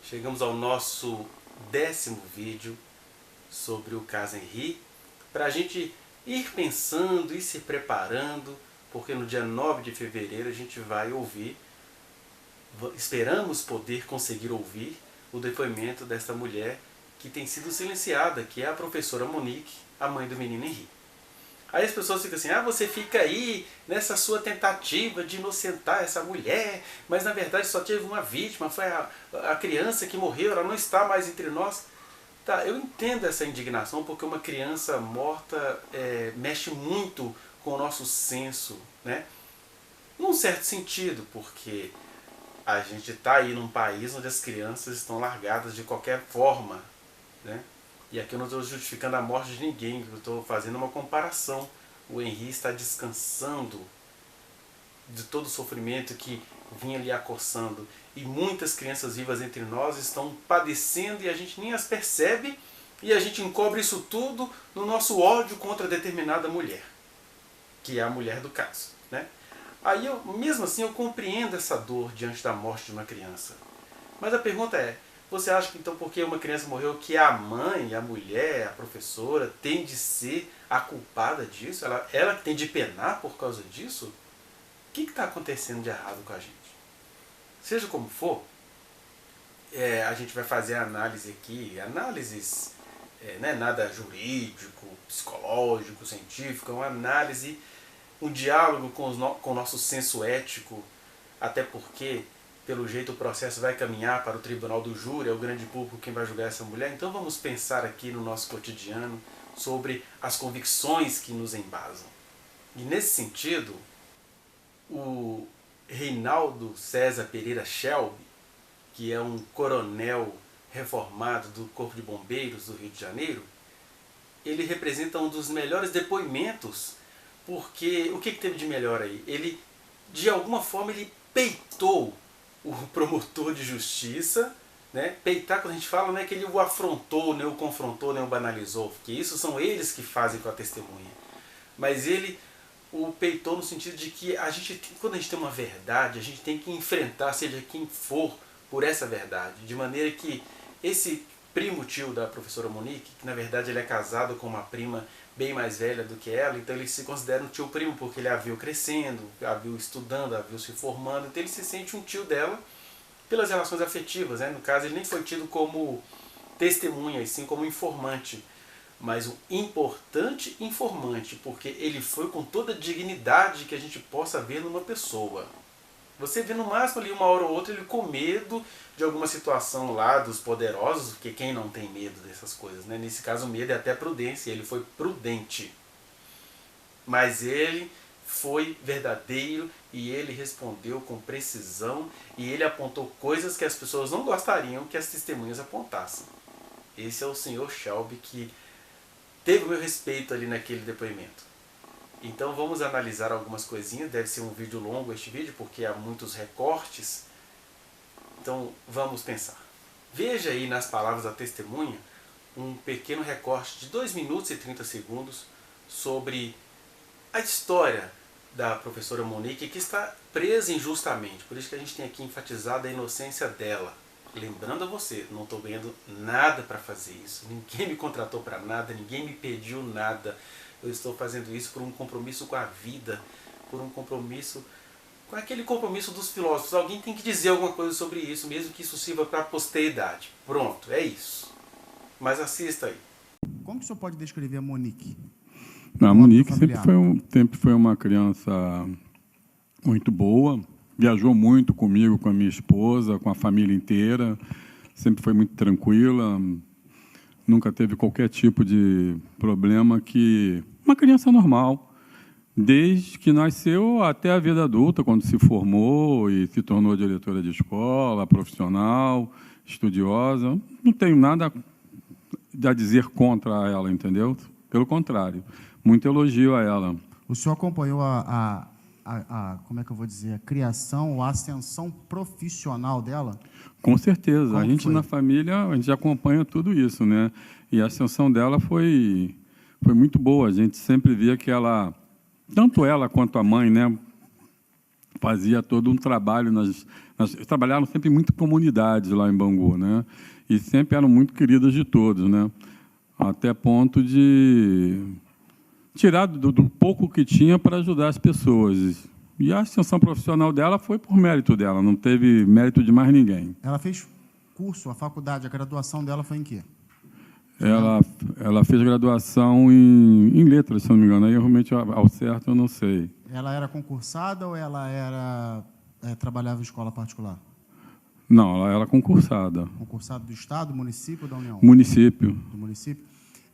Chegamos ao nosso 10º vídeo sobre o caso Henri, para a gente ir pensando e se preparando, porque no dia 9 de fevereiro a gente vai ouvir, esperamos poder conseguir ouvir o depoimento desta mulher que tem sido silenciada, que é a professora Monique, a mãe do menino Henri. Aí as pessoas ficam assim, você fica aí nessa sua tentativa de inocentar essa mulher, mas na verdade só teve uma vítima, foi a criança que morreu, ela não está mais entre nós. Tá, eu entendo essa indignação porque uma criança morta mexe muito com o nosso senso, né? Num certo sentido, porque a gente está aí num país onde as crianças estão largadas de qualquer forma, né? E aqui eu não estou justificando a morte de ninguém, eu estou fazendo uma comparação. O Henri está descansando de todo o sofrimento que vinha lhe acossando. E muitas crianças vivas entre nós estão padecendo e a gente nem as percebe, e a gente encobre isso tudo no nosso ódio contra determinada mulher, que é a mulher do caso, né? Aí mesmo assim eu compreendo essa dor diante da morte de uma criança. Mas a pergunta é, você acha que então porque uma criança morreu que a mãe, a mulher, a professora tem de ser a culpada disso? Ela tem de penar por causa disso? O que está acontecendo de errado com a gente? Seja como for, a gente vai fazer a análise aqui, análises, não é nada jurídico, psicológico, científico, é uma análise, um diálogo com o nosso senso ético, até porque pelo jeito o processo vai caminhar para o tribunal do júri, é o grande público quem vai julgar essa mulher. Então vamos pensar aqui no nosso cotidiano sobre as convicções que nos embasam. E nesse sentido, o Reinaldo César Pereira Shelby, que é um coronel reformado do Corpo de Bombeiros do Rio de Janeiro, ele representa um dos melhores depoimentos, porque o que teve de melhor aí? Ele, de alguma forma, ele peitou o promotor de justiça, né? Peitar, quando a gente fala, não é que ele o afrontou, nem o confrontou, nem o banalizou, porque isso são eles que fazem com a testemunha. Mas ele o peitou no sentido de que quando a gente tem uma verdade, a gente tem que enfrentar, seja quem for, por essa verdade. De maneira que esse primo tio da professora Monique, que na verdade ele é casado com uma prima bem mais velha do que ela, então ele se considera um tio primo porque ele a viu crescendo, a viu estudando, a viu se formando, então ele se sente um tio dela pelas relações afetivas, né? No caso ele nem foi tido como testemunha, e sim como informante, mas um importante informante, porque ele foi com toda a dignidade que a gente possa ver numa pessoa. Você vê no máximo ali uma hora ou outra ele com medo de alguma situação lá dos poderosos, porque quem não tem medo dessas coisas, né? Nesse caso o medo é até prudência, ele foi prudente. Mas ele foi verdadeiro e ele respondeu com precisão e ele apontou coisas que as pessoas não gostariam que as testemunhas apontassem. Esse é o senhor Shelby que teve o meu respeito ali naquele depoimento. Então vamos analisar algumas coisinhas, deve ser um vídeo longo este vídeo, porque há muitos recortes. Então vamos pensar. Veja aí nas palavras da testemunha um pequeno recorte de 2 minutos e 30 segundos sobre a história da professora Monique, que está presa injustamente. Por isso que a gente tem aqui enfatizado a inocência dela. Lembrando a você, não estou ganhando nada para fazer isso. Ninguém me contratou para nada, ninguém me pediu nada. Eu estou fazendo isso por um compromisso com a vida, por um compromisso com aquele compromisso dos filósofos. Alguém tem que dizer alguma coisa sobre isso, mesmo que isso sirva para a posteridade. Pronto, é isso. Mas assista aí. Como que o senhor pode descrever a Monique? A Monique sempre foi uma criança muito boa, viajou muito comigo, com a minha esposa, com a família inteira, sempre foi muito tranquila, nunca teve qualquer tipo de problema, que uma criança normal, desde que nasceu até a vida adulta, quando se formou e se tornou diretora de escola, profissional, estudiosa. Não tenho nada a dizer contra ela, entendeu? Pelo contrário, muito elogio a ela. O senhor acompanhou como é que eu vou dizer, a criação, a ascensão profissional dela? Com certeza. Como a gente foi? Na família, a gente acompanha tudo isso, né? E a ascensão dela foi muito boa. A gente sempre via que ela, tanto ela quanto a mãe, né, fazia todo um trabalho. Trabalharam sempre muito comunidades lá em Bangu, né? E sempre eram muito queridas de todos, né? Até ponto de tirar do pouco que tinha para ajudar as pessoas. E a ascensão profissional dela foi por mérito dela, não teve mérito de mais ninguém. Ela fez curso, a faculdade, a graduação dela foi em quê? Ela fez graduação em letras, se não me engano. Aí, realmente, ao certo, eu não sei. Ela era concursada ou ela trabalhava em escola particular? Não, ela era concursada. Concursada do Estado, do município ou da União? Município. Do município.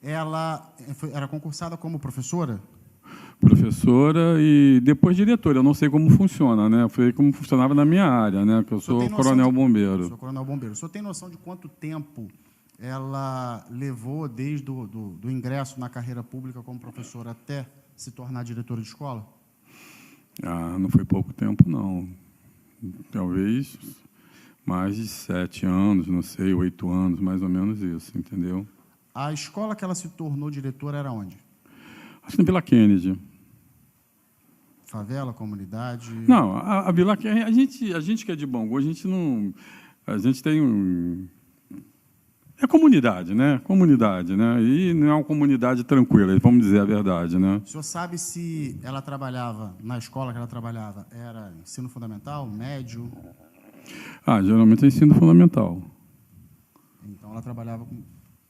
Ela era concursada como professora? Professora e depois diretora. Eu não sei como funciona, né? Foi como funcionava na minha área, né? Que eu sou coronel bombeiro. Sou coronel bombeiro. O senhor tem noção de quanto tempo ela levou desde do ingresso na carreira pública como professora até se tornar diretora de escola? Não foi pouco tempo, não. Talvez mais de 7 anos, não sei, 8 anos, mais ou menos isso, entendeu? A escola que ela se tornou diretora era onde? Acho que na Vila Kennedy. Favela, comunidade? Não, a Vila Kennedy, a gente que é de Bangu, a gente tem é comunidade, né? Comunidade, né? E não é uma comunidade tranquila, vamos dizer a verdade, né? O senhor sabe se ela trabalhava, na escola que ela trabalhava, era ensino fundamental, médio? Geralmente é ensino fundamental. Então ela trabalhava com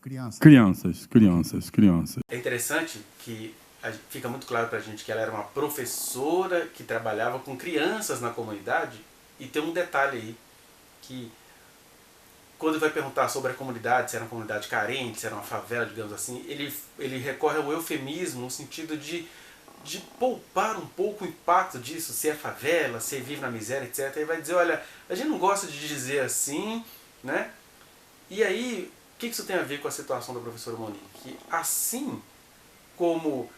crianças? Crianças. É interessante que fica muito claro para a gente que ela era uma professora que trabalhava com crianças na comunidade, e tem um detalhe aí, que quando vai perguntar sobre a comunidade, se era uma comunidade carente, se era uma favela, digamos assim, ele recorre ao eufemismo no sentido de poupar um pouco o impacto disso, se é favela, se vive na miséria, etc. Ele vai dizer, olha, a gente não gosta de dizer assim, né? E aí, o que isso tem a ver com a situação da professora Monique? Que assim como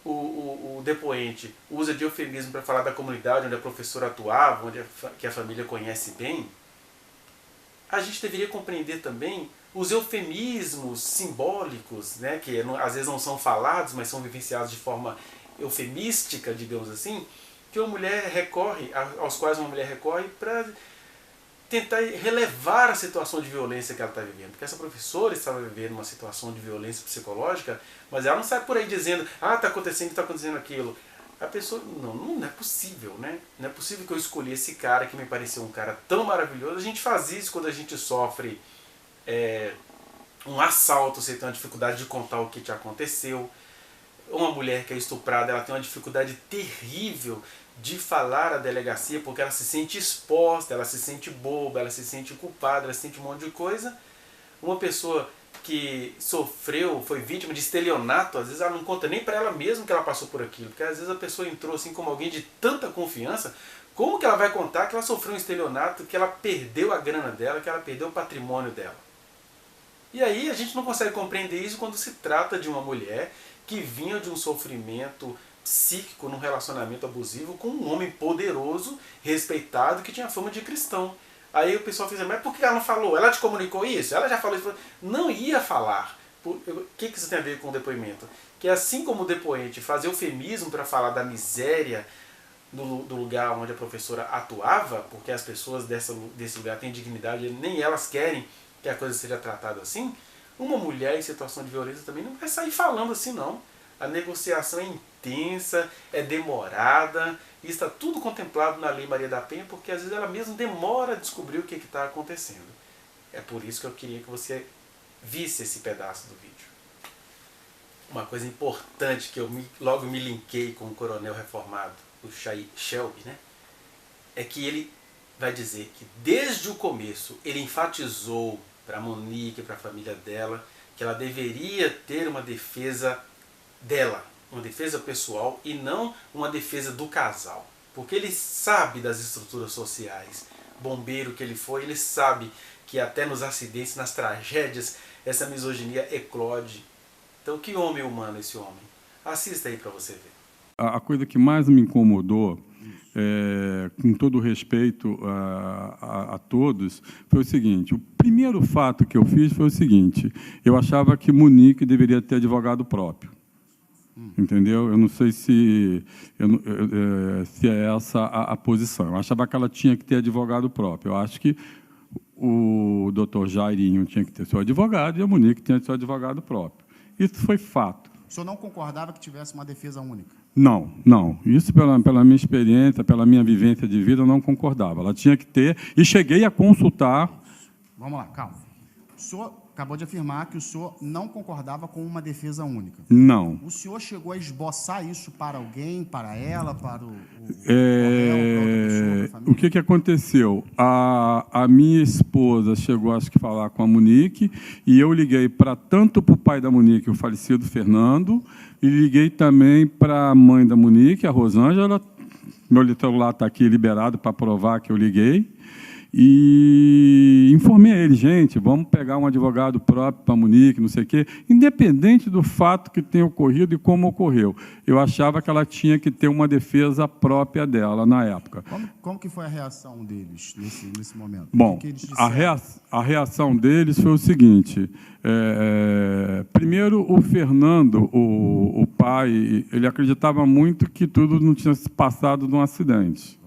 o depoente usa de eufemismo para falar da comunidade onde a professora atuava, que a família conhece bem, a gente deveria compreender também os eufemismos simbólicos, né, que às vezes não são falados, mas são vivenciados de forma eufemística, digamos assim, que aos quais uma mulher recorre para tentar relevar a situação de violência que ela está vivendo. Porque essa professora estava vivendo uma situação de violência psicológica, mas ela não sai por aí dizendo, está acontecendo aquilo. A pessoa, não é possível, né? Não é possível que eu escolhi esse cara que me pareceu um cara tão maravilhoso. A gente faz isso quando a gente sofre um assalto, você tem uma dificuldade de contar o que te aconteceu. Uma mulher que é estuprada, ela tem uma dificuldade terrível de falar à delegacia porque ela se sente exposta, ela se sente boba, ela se sente culpada, ela se sente um monte de coisa. Uma pessoa que foi vítima de estelionato, às vezes ela não conta nem para ela mesma que ela passou por aquilo, porque às vezes a pessoa entrou assim como alguém de tanta confiança, como que ela vai contar que ela sofreu um estelionato, que ela perdeu a grana dela, que ela perdeu o patrimônio dela? E aí a gente não consegue compreender isso quando se trata de uma mulher que vinha de um sofrimento psíquico num relacionamento abusivo com um homem poderoso, respeitado, que tinha fama de cristão. Aí o pessoal fez, mas por que ela não falou? Ela te comunicou isso? Ela já falou isso? Não ia falar. O que isso tem a ver com o depoimento? Que assim como o depoente faz eufemismo para falar da miséria do lugar onde a professora atuava, porque as pessoas desse lugar têm dignidade, nem elas querem que a coisa seja tratada assim, uma mulher em situação de violência também não vai sair falando assim, não. A negociação é intensa, é demorada, e está tudo contemplado na Lei Maria da Penha, porque às vezes ela mesma demora a descobrir o que está acontecendo. É por isso que eu queria que você visse esse pedaço do vídeo. Uma coisa importante que eu logo me linkei com o coronel reformado, o Shelby, né? É que ele vai dizer que desde o começo ele enfatizou para a Monique, para a família dela, que ela deveria ter uma defesa dela, uma defesa pessoal e não uma defesa do casal. Porque ele sabe das estruturas sociais. Bombeiro que ele foi, ele sabe que até nos acidentes, nas tragédias, essa misoginia eclode. Então, que homem humano esse homem? Assista aí para você ver. A coisa que mais me incomodou, com todo respeito a todos, foi o seguinte. O primeiro fato que eu fiz foi o seguinte. Eu achava que Monique deveria ter advogado próprio. Entendeu? Eu não sei se é essa a posição. Eu achava que ela tinha que ter advogado próprio. Eu acho que o doutor Jairinho tinha que ter seu advogado e a Monique tinha seu advogado próprio. Isso foi fato. O senhor não concordava que tivesse uma defesa única? Não, não. Isso, pela minha experiência, pela minha vivência de vida, eu não concordava. Ela tinha que ter, e cheguei a consultar. Vamos lá, calma. O senhor acabou de afirmar que o senhor não concordava com uma defesa única. Não. O senhor chegou a esboçar isso para alguém, para ela, para o O que aconteceu? A minha esposa chegou, acho que, a falar com a Monique, e eu liguei tanto para o pai da Monique, o falecido Fernando, e liguei também para a mãe da Monique, a Rosângela. Meu celular está aqui liberado para provar que eu liguei. E informei a ele, gente, vamos pegar um advogado próprio para a Monique, não sei o quê, independente do fato que tenha ocorrido e como ocorreu. Eu achava que ela tinha que ter uma defesa própria dela na época. Como que foi a reação deles nesse momento? Bom, a reação deles foi o seguinte. Primeiro, o Fernando, o pai, ele acreditava muito que tudo não tinha se passado de um acidente.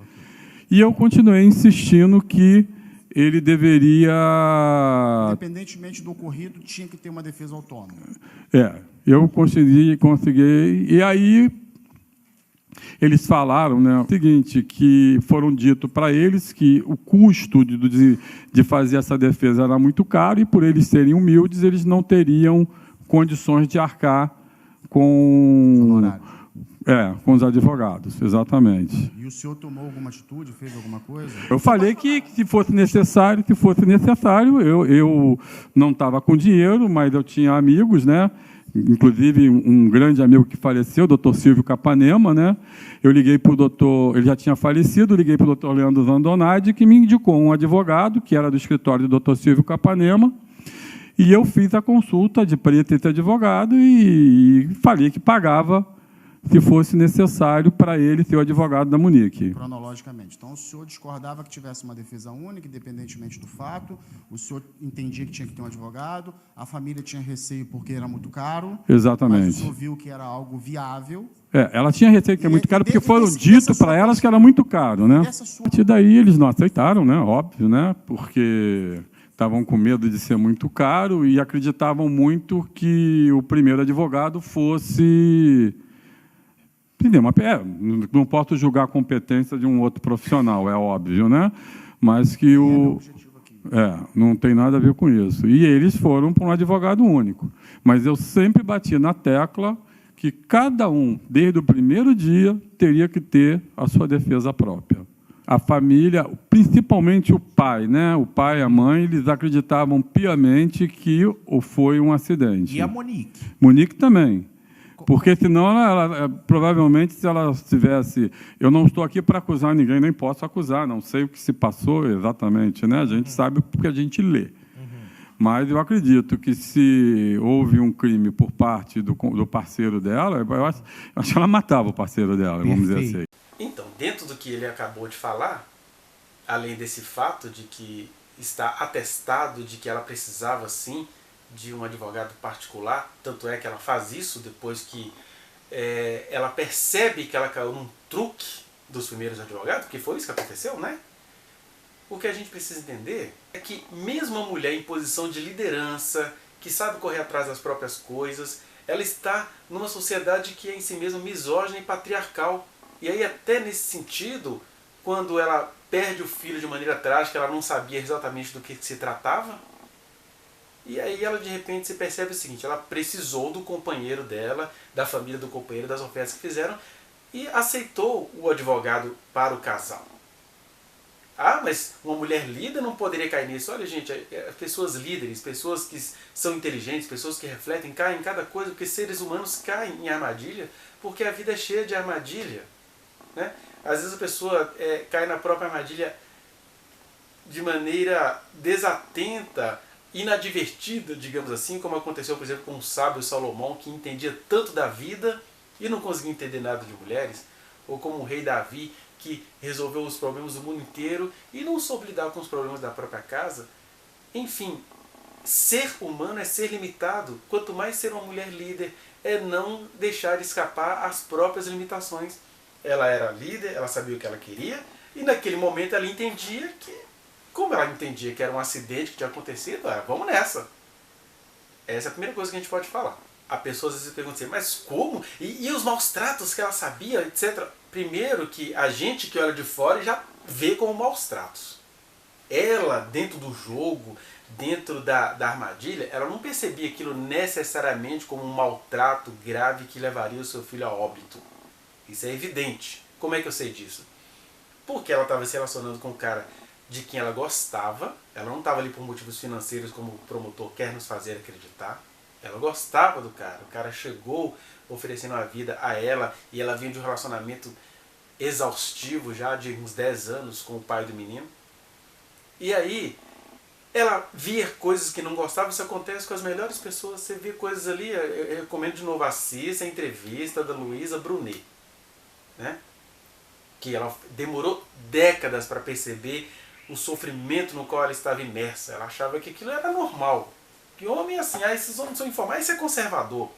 E eu continuei insistindo que ele deveria... Independentemente do ocorrido, tinha que ter uma defesa autônoma. Eu consegui... E aí, eles falaram, né, o seguinte, que foram dito para eles que o custo de fazer essa defesa era muito caro e, por eles serem humildes, eles não teriam condições de arcar com os advogados, exatamente. E o senhor tomou alguma atitude, fez alguma coisa? Eu falei que se fosse necessário, eu não estava com dinheiro, mas eu tinha amigos, né? Inclusive um grande amigo que faleceu, o doutor Silvio Capanema, né? Eu liguei para o doutor, ele já tinha falecido, liguei para o doutor Leandro Zandonade, que me indicou um advogado, que era do escritório do doutor Silvio Capanema, e eu fiz a consulta de preto esse advogado e falei que pagava se fosse necessário para ele ser o advogado da Monique. Cronologicamente. Então, o senhor discordava que tivesse uma defesa única, independentemente do fato, o senhor entendia que tinha que ter um advogado, a família tinha receio porque era muito caro. Exatamente. Mas o senhor viu que era algo viável. Ela tinha receio que é muito caro, porque foram dito para elas que era muito caro, né? A partir daí eles não aceitaram, né? Óbvio, né? Porque estavam com medo de ser muito caro e acreditavam muito que o primeiro advogado fosse... Não posso julgar a competência de um outro profissional, é óbvio, né? Mas que não tem nada a ver com isso. E eles foram para um advogado único. Mas eu sempre bati na tecla que cada um, desde o primeiro dia, teria que ter a sua defesa própria. A família, principalmente o pai, né? O pai e a mãe, eles acreditavam piamente que foi um acidente. E a Monique? Monique também. Porque, senão, ela provavelmente, se ela tivesse... Eu não estou aqui para acusar ninguém, nem posso acusar, não sei o que se passou exatamente, né? A gente sabe porque a gente lê. Mas eu acredito que, se houve um crime por parte do parceiro dela, eu acho que ela matava o parceiro dela, vamos dizer assim. Então, dentro do que ele acabou de falar, além desse fato de que está atestado de que ela precisava, sim, de um advogado particular, tanto é que ela faz isso depois que ela percebe que ela caiu num truque dos primeiros advogados, porque foi isso que aconteceu, né? O que a gente precisa entender é que mesmo a mulher em posição de liderança, que sabe correr atrás das próprias coisas, ela está numa sociedade que é em si mesma misógina e patriarcal. E aí, até nesse sentido, quando ela perde o filho de maneira trágica, ela não sabia exatamente do que se tratava. E aí ela, de repente, se percebe o seguinte: ela precisou do companheiro dela, da família do companheiro, das ofertas que fizeram, e aceitou o advogado para o casal. Ah, mas uma mulher líder não poderia cair nisso. Olha, gente, pessoas líderes, pessoas que são inteligentes, pessoas que refletem, caem em cada coisa, porque seres humanos caem em armadilha, porque a vida é cheia de armadilha, né? Às vezes a pessoa cai na própria armadilha de maneira desatenta, inadvertida, digamos assim, como aconteceu, por exemplo, com o sábio Salomão, que entendia tanto da vida e não conseguia entender nada de mulheres, ou como o rei Davi, que resolveu os problemas do mundo inteiro e não soube lidar com os problemas da própria casa. Enfim, ser humano é ser limitado. Quanto mais ser uma mulher líder, é não deixar escapar as próprias limitações. Ela era líder, ela sabia o que ela queria, e naquele momento ela entendia que, como ela entendia que era um acidente que tinha acontecido, vamos nessa. Essa é a primeira coisa que a gente pode falar. A pessoa às vezes pergunta assim, mas como? E os maus tratos que ela sabia, etc. Primeiro que a gente que olha de fora já vê como maus tratos. Ela, dentro do jogo, dentro da armadilha, ela não percebia aquilo necessariamente como um maltrato grave que levaria o seu filho a óbito. Isso é evidente. Como é que eu sei disso? Porque ela estava se relacionando com um cara de quem ela gostava, ela não estava ali por motivos financeiros como o promotor quer nos fazer acreditar. Ela gostava do cara, o cara chegou oferecendo a vida a ela e ela vinha de um relacionamento exaustivo já de uns 10 anos com o pai do menino. E aí, ela via coisas que não gostava, isso acontece com as melhores pessoas, você vê coisas ali, eu recomendo de novo, assista a entrevista da Luísa Brunet, né? Que ela demorou décadas para perceber o sofrimento no qual ela estava imersa. Ela achava que aquilo era normal. Que homem é assim, esses homens são informais, isso é conservador.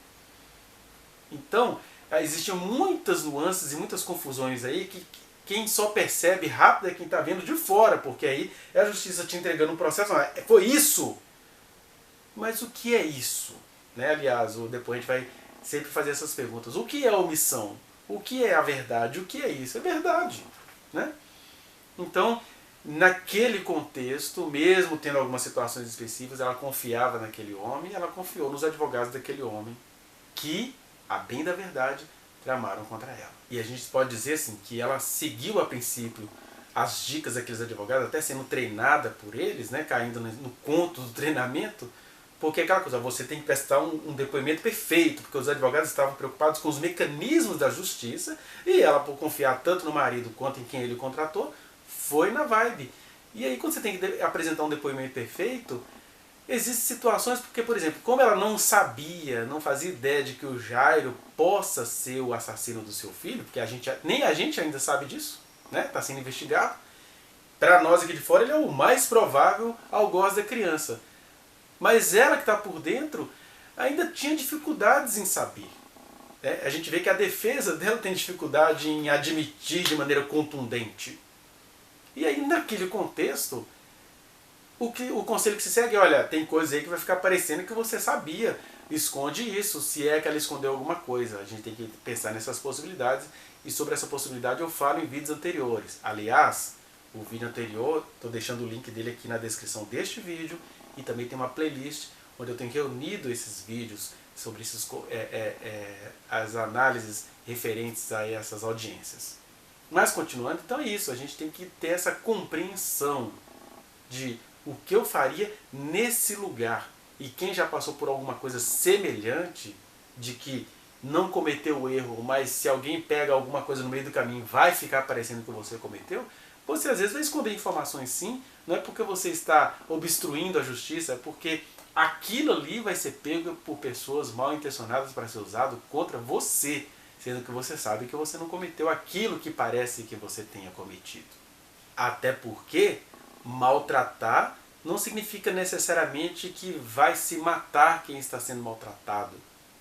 Então, existiam muitas nuances e muitas confusões aí que quem só percebe rápido é quem está vendo de fora, porque aí é a justiça te entregando um processo. Foi isso! Mas o que é isso? Né? Aliás, depois a gente vai sempre fazer essas perguntas. O que é omissão? O que é a verdade? O que é isso? É verdade. Né? Então, naquele contexto, mesmo tendo algumas situações específicas, ela confiava naquele homem, ela confiou nos advogados daquele homem, que, a bem da verdade, tramaram contra ela. E a gente pode dizer assim, que ela seguiu a princípio as dicas daqueles advogados, até sendo treinada por eles, né, caindo no conto do treinamento, porque aquela coisa, você tem que prestar um depoimento perfeito, porque os advogados estavam preocupados com os mecanismos da justiça, e ela, por confiar tanto no marido quanto em quem ele contratou, foi na vibe. E aí, quando você tem que apresentar um depoimento perfeito, existem situações, porque, por exemplo, como ela não sabia, não fazia ideia de que o Jairo possa ser o assassino do seu filho, porque nem a gente ainda sabe disso, né? Está sendo investigado. Para nós aqui de fora, ele é o mais provável algoz da criança. Mas ela que está por dentro ainda tinha dificuldades em saber. A gente vê que a defesa dela tem dificuldade em admitir de maneira contundente. E aí, naquele contexto, o conselho que se segue é, olha, tem coisa aí que vai ficar parecendo que você sabia. Esconde isso, se é que ela escondeu alguma coisa. A gente tem que pensar nessas possibilidades. E sobre essa possibilidade eu falo em vídeos anteriores. Aliás, o vídeo anterior, estou deixando o link dele aqui na descrição deste vídeo. E também tem uma playlist onde eu tenho reunido esses vídeos sobre as análises referentes a essas audiências. Mas continuando, então é isso, a gente tem que ter essa compreensão de o que eu faria nesse lugar. E quem já passou por alguma coisa semelhante, de que não cometeu o erro, mas se alguém pega alguma coisa no meio do caminho, vai ficar parecendo que você cometeu, você às vezes vai esconder informações sim, não é porque você está obstruindo a justiça, é porque aquilo ali vai ser pego por pessoas mal intencionadas para ser usado contra você, sendo que você sabe que você não cometeu aquilo que parece que você tenha cometido. Até porque maltratar não significa necessariamente que vai se matar quem está sendo maltratado.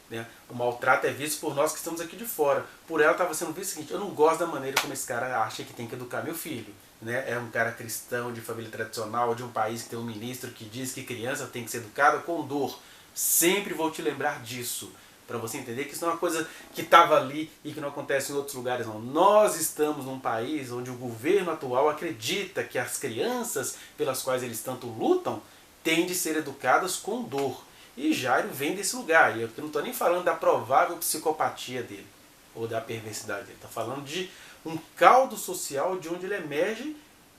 Né? O maltrato é visto por nós que estamos aqui de fora. Por ela estava sendo visto o seguinte, eu não gosto da maneira como esse cara acha que tem que educar meu filho. Né? É um cara cristão, de família tradicional, de um país que tem um ministro que diz que criança tem que ser educada com dor. Sempre vou te lembrar disso, para você entender que isso não é uma coisa que estava ali e que não acontece em outros lugares. Não. Nós estamos num país onde o governo atual acredita que as crianças pelas quais eles tanto lutam têm de ser educadas com dor. E Jairo vem desse lugar. E eu não estou nem falando da provável psicopatia dele, ou da perversidade dele. Estou falando de um caldo social de onde ele emerge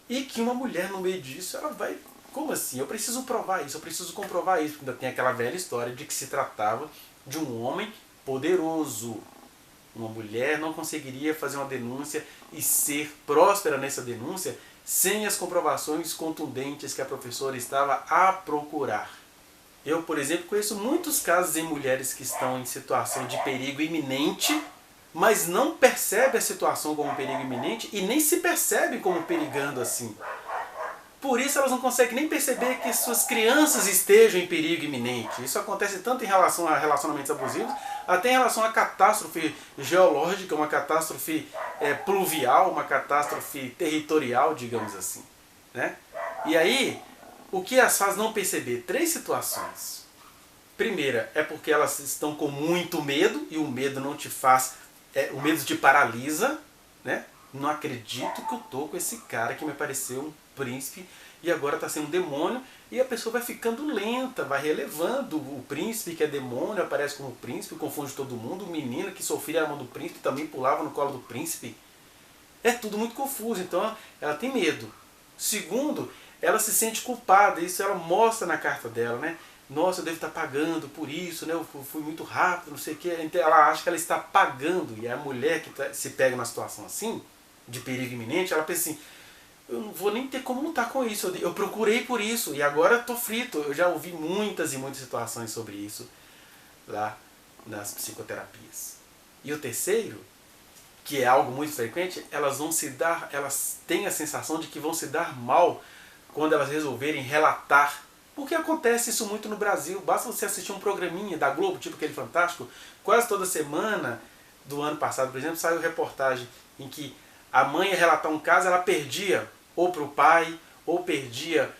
e que uma mulher no meio disso, ela vai... Como assim? Eu preciso provar isso, eu preciso comprovar isso. Ainda tem aquela velha história de que se tratava de um homem poderoso. Uma mulher não conseguiria fazer uma denúncia e ser próspera nessa denúncia sem as comprovações contundentes que a professora estava a procurar. Eu, por exemplo, conheço muitos casos em mulheres que estão em situação de perigo iminente, mas não percebem a situação como perigo iminente e nem se percebem como perigando assim. Por isso elas não conseguem nem perceber que suas crianças estejam em perigo iminente. Isso acontece tanto em relação a relacionamentos abusivos, até em relação a catástrofe geológica, uma catástrofe pluvial, uma catástrofe territorial, digamos assim. Né? E aí, o que as faz não perceber? 3 situações. Primeira, é porque elas estão com muito medo, e o medo não te faz... o medo te paralisa, né? Não acredito que eu tô com esse cara que me pareceu um príncipe e agora está sendo um demônio, e a pessoa vai ficando lenta, vai relevando o príncipe que é demônio, aparece como príncipe, confunde todo mundo, o menino que sofria a mão do príncipe também pulava no colo do príncipe. É tudo muito confuso, então ela tem medo. Segundo, ela se sente culpada, isso ela mostra na carta dela, né? Nossa, eu devo estar pagando por isso, né? Eu fui muito rápido, não sei o quê. Então ela acha que ela está pagando, e a mulher que se pega numa situação assim, de perigo iminente, ela pensa assim, eu não vou nem ter como lutar com isso, eu procurei por isso e agora estou frito. Eu já ouvi muitas e muitas situações sobre isso lá nas psicoterapias. E o terceiro, que é algo muito frequente, elas têm a sensação de que vão se dar mal quando elas resolverem relatar. Porque acontece isso muito no Brasil, basta você assistir um programinha da Globo, tipo aquele Fantástico, quase toda semana do ano passado, por exemplo, saiu reportagem em que a mãe ia relatar um caso, ela perdia ou para o pai, ou perdia,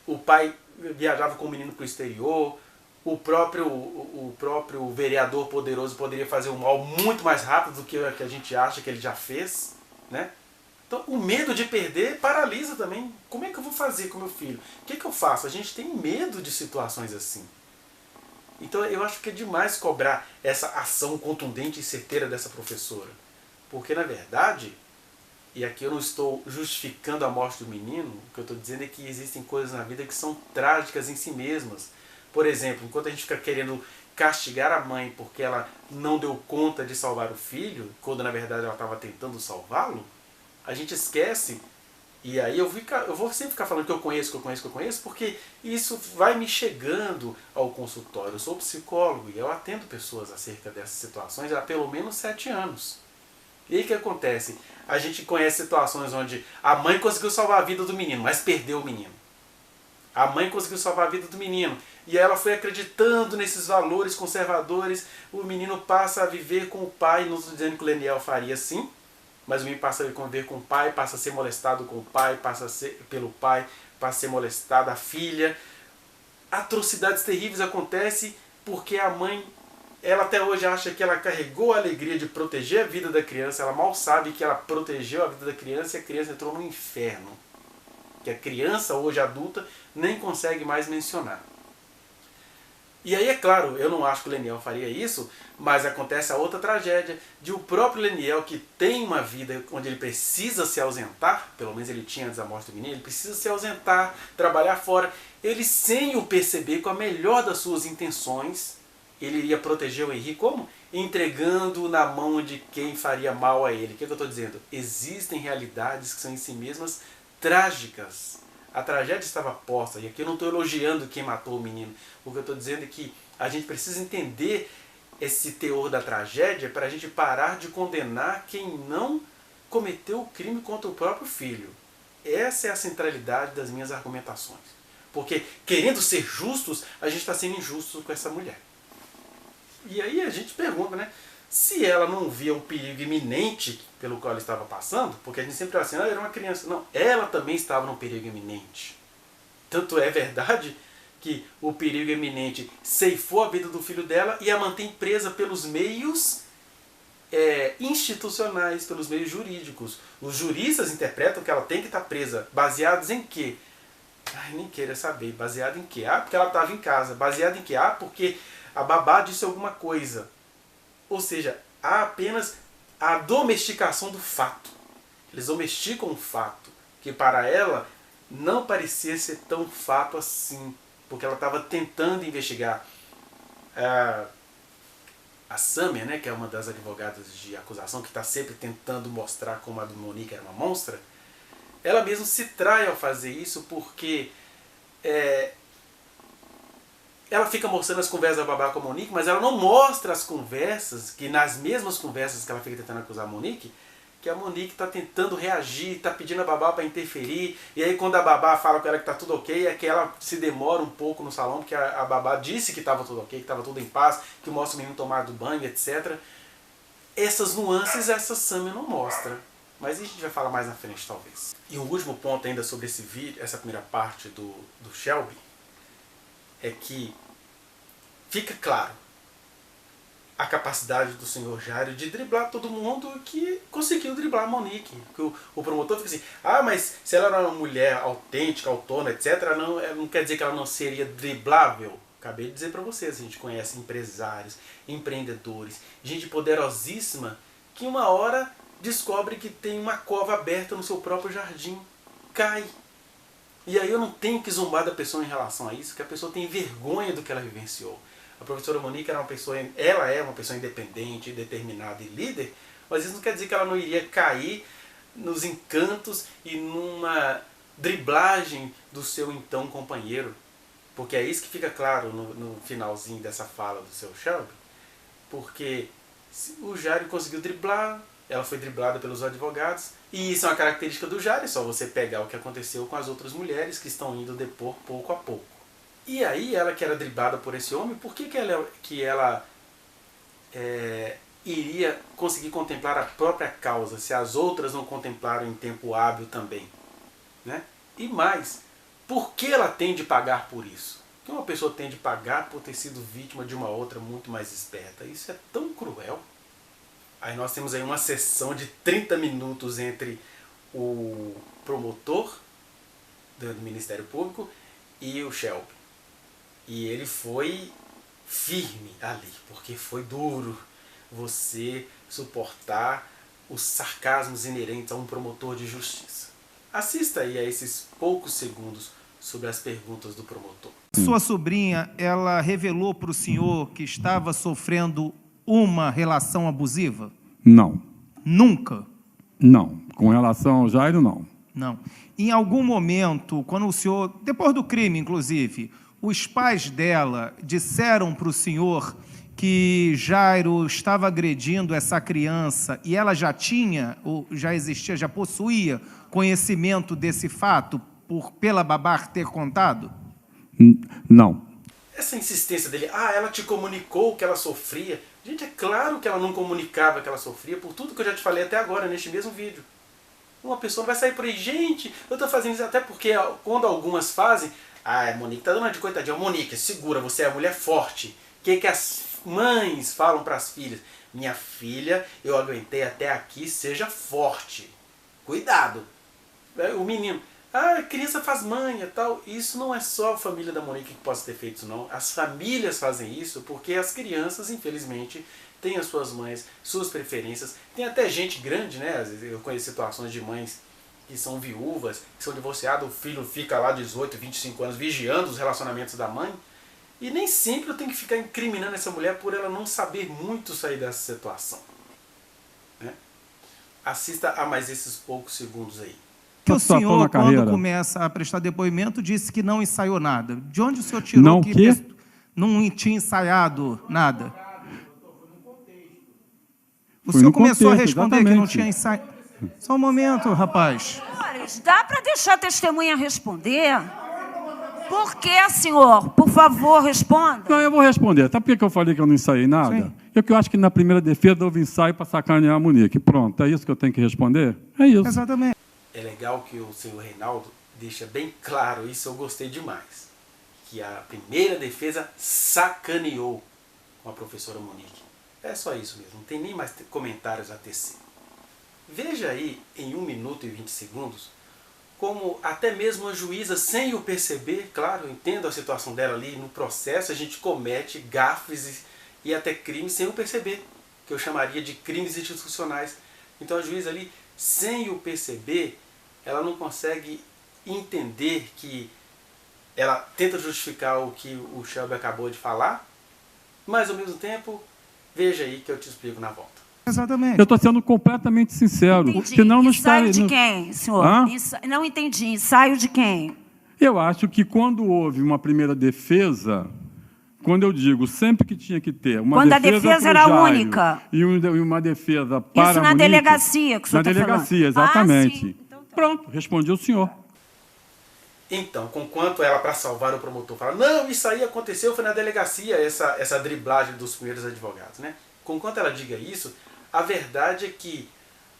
o pai viajava com o menino para o exterior, o próprio vereador poderoso poderia fazer o mal muito mais rápido do que a gente acha que ele já fez, né? Então o medo de perder paralisa também. Como é que eu vou fazer com meu filho? O que eu faço? A gente tem medo de situações assim. Então eu acho que é demais cobrar essa ação contundente e certeira dessa professora. Porque na verdade... E aqui eu não estou justificando a morte do menino, o que eu estou dizendo é que existem coisas na vida que são trágicas em si mesmas. Por exemplo, enquanto a gente fica querendo castigar a mãe porque ela não deu conta de salvar o filho, quando na verdade ela estava tentando salvá-lo, a gente esquece, e aí eu vou sempre ficar falando que eu conheço, porque isso vai me chegando ao consultório. Eu sou psicólogo e eu atendo pessoas acerca dessas situações há pelo menos 7 anos. E aí o que acontece? A gente conhece situações onde a mãe conseguiu salvar a vida do menino, mas perdeu o menino. A mãe conseguiu salvar a vida do menino. E ela foi acreditando nesses valores conservadores. O menino passa a viver com o pai. Não estou dizendo que o Leniel faria assim. Mas o menino passa a conviver com o pai, passa a ser molestado com o pai, passa a ser pelo pai, passa a ser molestado a filha. Atrocidades terríveis acontecem porque a mãe... Ela até hoje acha que ela carregou a alegria de proteger a vida da criança. Ela mal sabe que ela protegeu a vida da criança e a criança entrou no inferno. Que a criança, hoje adulta, nem consegue mais mencionar. E aí, é claro, eu não acho que o Leniel faria isso, mas acontece a outra tragédia de o próprio Leniel, que tem uma vida onde ele precisa se ausentar, pelo menos ele tinha antes da morte do menino, ele precisa se ausentar, trabalhar fora. Ele, sem o perceber, com a melhor das suas intenções, ele iria proteger o Henri como? Entregando na mão de quem faria mal a ele. O que eu estou dizendo? Existem realidades que são em si mesmas trágicas. A tragédia estava posta, e aqui eu não estou elogiando quem matou o menino. O que eu estou dizendo é que a gente precisa entender esse teor da tragédia para a gente parar de condenar quem não cometeu o crime contra o próprio filho. Essa é a centralidade das minhas argumentações. Porque, querendo ser justos, a gente está sendo injusto com essa mulher. E aí a gente pergunta, né? Se ela não via o perigo iminente pelo qual ela estava passando, porque a gente sempre fala assim, ela era uma criança. Não, ela também estava num perigo iminente. Tanto é verdade que o perigo iminente ceifou a vida do filho dela e a mantém presa pelos meios institucionais, pelos meios jurídicos. Os juristas interpretam que ela tem que estar presa. Baseados em quê? Ai, nem queira saber. Baseado em quê? Ah, porque ela estava em casa. Baseado em quê? Ah, porque a babá disse alguma coisa. Ou seja, há apenas a domesticação do fato. Eles domesticam o fato, que para ela não parecia ser tão fato assim, porque ela estava tentando investigar. A Sâmia, né, que é uma das advogadas de acusação, que está sempre tentando mostrar como a do Monique era uma monstra, ela mesma se trai ao fazer isso porque ela fica mostrando as conversas da babá com a Monique, mas ela não mostra as conversas, que nas mesmas conversas que ela fica tentando acusar a Monique, que a Monique está tentando reagir, está pedindo a babá para interferir, e aí quando a babá fala com ela que está tudo ok, é que ela se demora um pouco no salão, porque a babá disse que estava tudo ok, que estava tudo em paz, que mostra o menino tomado banho, etc. Essas nuances essa Summer não mostra, mas a gente vai falar mais na frente talvez. E o último ponto ainda sobre esse vídeo, essa primeira parte do Shelby, é que fica claro a capacidade do senhor Jairo de driblar todo mundo, que conseguiu driblar a Monique. Que o promotor fica assim, mas se ela era uma mulher autêntica, autônoma, etc., não quer dizer que ela não seria driblável. Acabei de dizer para vocês, a gente conhece empresários, empreendedores, gente poderosíssima, que uma hora descobre que tem uma cova aberta no seu próprio jardim, cai. E aí eu não tenho que zombar da pessoa em relação a isso, porque a pessoa tem vergonha do que ela vivenciou. A professora Monique ela é uma pessoa independente, determinada e líder, mas isso não quer dizer que ela não iria cair nos encantos e numa driblagem do seu então companheiro. Porque é isso que fica claro no finalzinho dessa fala do seu Shelby. Porque o Jairo conseguiu driblar, ela foi driblada pelos advogados, e isso é uma característica do Jairo, é só você pegar o que aconteceu com as outras mulheres que estão indo depor pouco a pouco. E aí ela que era driblada por esse homem, por que ela iria conseguir contemplar a própria causa, se as outras não contemplaram em tempo hábil também? Né? E mais, por que ela tem de pagar por isso? Por que uma pessoa tem de pagar por ter sido vítima de uma outra muito mais esperta? Isso é tão cruel. Aí nós temos aí uma sessão de 30 minutos entre o promotor do Ministério Público e o Shelby. E ele foi firme ali, porque foi duro você suportar os sarcasmos inerentes a um promotor de justiça. Assista aí a esses poucos segundos sobre as perguntas do promotor. Sua sobrinha, ela revelou para o senhor que estava sofrendo uma relação abusiva? Não. Nunca? Não. Com relação ao Jairo, não. Não. Em algum momento, quando o senhor, depois do crime, inclusive, os pais dela disseram para o senhor que Jairo estava agredindo essa criança e ela já tinha, ou já existia, já possuía conhecimento desse fato pela babá ter contado? Não. Essa insistência dele, ela te comunicou que ela sofria. Gente, é claro que ela não comunicava que ela sofria, por tudo que eu já te falei até agora, neste mesmo vídeo. Uma pessoa vai sair por aí, gente, eu estou fazendo isso até porque quando algumas fazem, Monique tá dando uma de coitadinha. Monique, segura, você é uma mulher forte. O que as mães falam para as filhas? Minha filha, eu aguentei até aqui, seja forte. Cuidado. O menino, a criança faz manha, tal. Isso não é só a família da Monique que possa ter feito isso, não. As famílias fazem isso porque as crianças, infelizmente, têm as suas mães, suas preferências. Tem até gente grande, né? Às vezes eu conheço situações de mães que são viúvas, que são divorciadas, o filho fica lá 18, 25 anos vigiando os relacionamentos da mãe. E nem sempre eu tenho que ficar incriminando essa mulher por ela não saber muito sair dessa situação. Né? Assista a mais esses poucos segundos aí. Que o senhor, quando começa a prestar depoimento, disse que não ensaiou nada. De onde o senhor tirou não tinha ensaiado nada? O senhor começou a responder que não tinha ensaiado. Só um momento, rapaz. Senhores, dá para deixar a testemunha responder? Por que, senhor? Por favor, responda. Não, eu vou responder. Sabe por que eu falei que eu não ensaiei nada? Sim. Eu acho que na primeira defesa houve ensaio para sacanear a Monique. Pronto, é isso que eu tenho que responder? É isso. Exatamente. É legal que o senhor Reinaldo deixa bem claro, isso eu gostei demais, que a primeira defesa sacaneou com a professora Monique. É só isso mesmo, não tem nem mais comentários a tecer. Veja aí, em 1 minuto e 20 segundos, como até mesmo a juíza, sem o perceber, claro, eu entendo a situação dela ali, no processo a gente comete gafes e até crimes sem o perceber, que eu chamaria de crimes institucionais. Então a juíza ali, sem o perceber, ela não consegue entender que ela tenta justificar o que o Shelby acabou de falar, mas ao mesmo tempo, veja aí que eu te explico na volta. Exatamente. Eu estou sendo completamente sincero. Entendi. Senão não ensaio está... de quem, senhor? Não entendi. Ensaio de quem? Eu acho que quando houve uma primeira defesa, Quando eu digo sempre que tinha que ter uma Quando a defesa defesa pro era Jairo única. e uma defesa para Isso na Monique, delegacia que o senhor na está falando. delegacia, exatamente. Ah, sim. Então tá. Pronto, respondi ao senhor. Então, conquanto ela, para salvar o promotor, fala, não, isso aí aconteceu, foi na delegacia, essa driblagem dos primeiros advogados, né? Conquanto ela diga isso, a verdade é que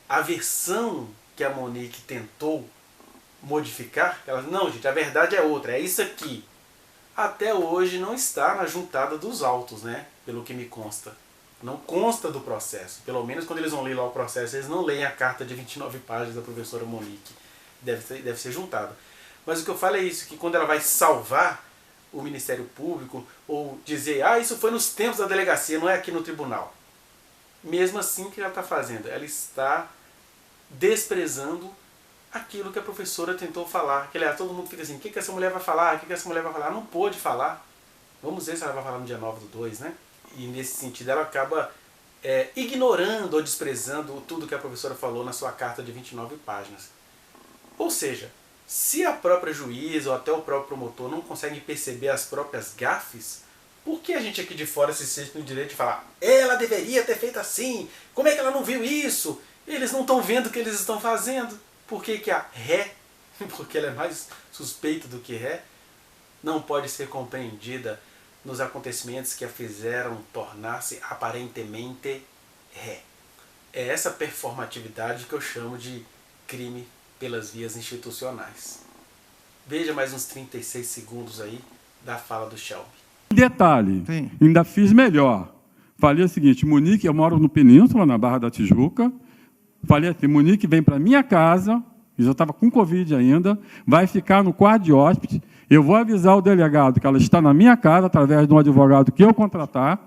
a versão que a Monique tentou modificar, ela, não, gente, a verdade é outra, é isso aqui. Até hoje não está na juntada dos autos, né? Pelo que me consta. Não consta do processo. Pelo menos quando eles vão ler lá o processo, eles não leem a carta de 29 páginas da professora Monique. Deve ser juntada. Mas o que eu falo é isso, que quando ela vai salvar o Ministério Público, ou dizer, isso foi nos tempos da delegacia, não é aqui no tribunal. Mesmo assim, o que ela está fazendo? Ela está desprezando aquilo que a professora tentou falar. Que, aliás, todo mundo fica assim, o que essa mulher vai falar? O que essa mulher vai falar? Ela não pôde falar. Vamos ver se ela vai falar no dia 9/2, né? E nesse sentido ela acaba ignorando ou desprezando tudo que a professora falou na sua carta de 29 páginas. Ou seja, se a própria juíza ou até o próprio promotor não conseguem perceber as próprias gafes, por que a gente aqui de fora se sente no direito de falar ela deveria ter feito assim, como é que ela não viu isso? Eles não estão vendo o que eles estão fazendo. Por que a ré, porque ela é mais suspeita do que ré, não pode ser compreendida nos acontecimentos que a fizeram tornar-se aparentemente ré? É essa performatividade que eu chamo de crime pelas vias institucionais. Veja mais uns 36 segundos aí da fala do Shelby. Detalhe, Sim. ainda fiz melhor. Falei o seguinte, Monique, eu moro no Península, na Barra da Tijuca. Falei assim, Monique vem para minha casa, eu já estava com Covid ainda, vai ficar no quarto de hóspede, eu vou avisar o delegado que ela está na minha casa, através de um advogado que eu contratar,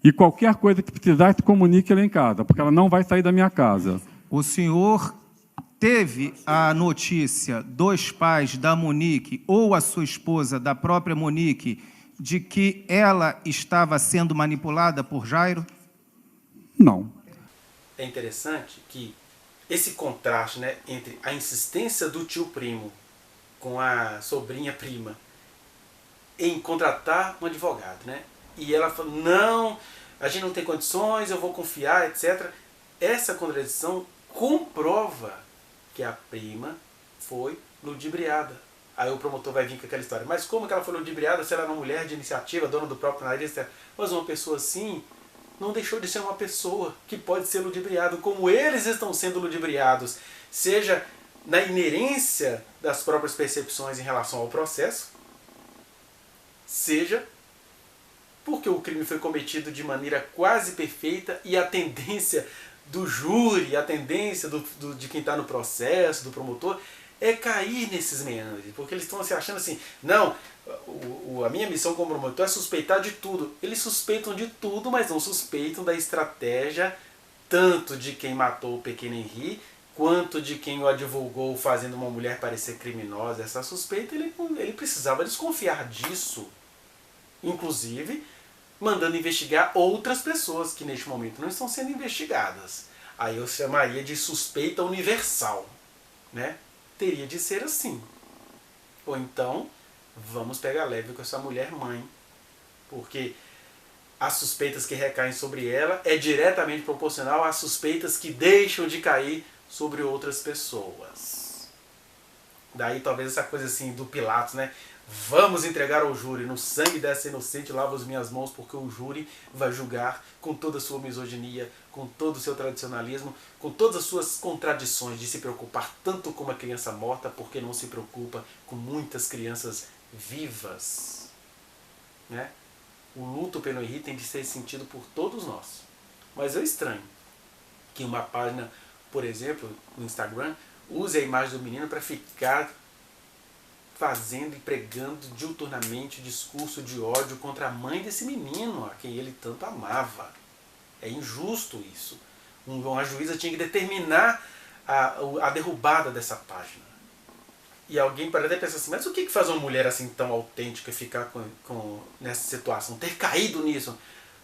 e qualquer coisa que precisar, se comunique ela em casa, porque ela não vai sair da minha casa. O senhor teve a notícia dos pais da Monique ou a sua esposa, da própria Monique, de que ela estava sendo manipulada por Jairo? Não. É interessante que esse contraste, né, entre a insistência do tio primo com a sobrinha prima em contratar um advogado, né? E ela fala, não, a gente não tem condições, eu vou confiar, etc. Essa contradição comprova que a prima foi ludibriada. Aí o promotor vai vir com aquela história. Mas como que ela foi ludibriada se ela era uma mulher de iniciativa, dona do próprio nariz, etc. Mas uma pessoa assim não deixou de ser uma pessoa que pode ser ludibriada, como eles estão sendo ludibriados, seja na inerência das próprias percepções em relação ao processo, seja porque o crime foi cometido de maneira quase perfeita e a tendência do júri, a tendência de quem está no processo, do promotor, é cair nesses meandros, porque eles estão se achando assim, não, a minha missão como promotor é suspeitar de tudo. Eles suspeitam de tudo, mas não suspeitam da estratégia tanto de quem matou o pequeno Henri, quanto de quem o advogou fazendo uma mulher parecer criminosa. Essa suspeita, ele precisava desconfiar disso, inclusive mandando investigar outras pessoas que neste momento não estão sendo investigadas. Aí eu chamaria de suspeita universal, né? Teria de ser assim. Ou então, vamos pegar leve com essa mulher mãe, porque as suspeitas que recaem sobre ela é diretamente proporcional às suspeitas que deixam de cair sobre outras pessoas. Daí talvez essa coisa assim do Pilatos, né? Vamos entregar ao júri, no sangue dessa inocente lavo as minhas mãos, porque o júri vai julgar com toda a sua misoginia, com todo o seu tradicionalismo, com todas as suas contradições de se preocupar tanto com uma criança morta, porque não se preocupa com muitas crianças vivas, né? O luto pelo Henri tem de ser sentido por todos nós. Mas é estranho que uma página, por exemplo, no Instagram, use a imagem do menino para ficar fazendo e pregando diuturnamente discurso de ódio contra a mãe desse menino, a quem ele tanto amava. É injusto isso. Uma juíza tinha que determinar a derrubada dessa página. E alguém pode até pensar assim, mas o que faz uma mulher assim tão autêntica ficar nessa situação, ter caído nisso?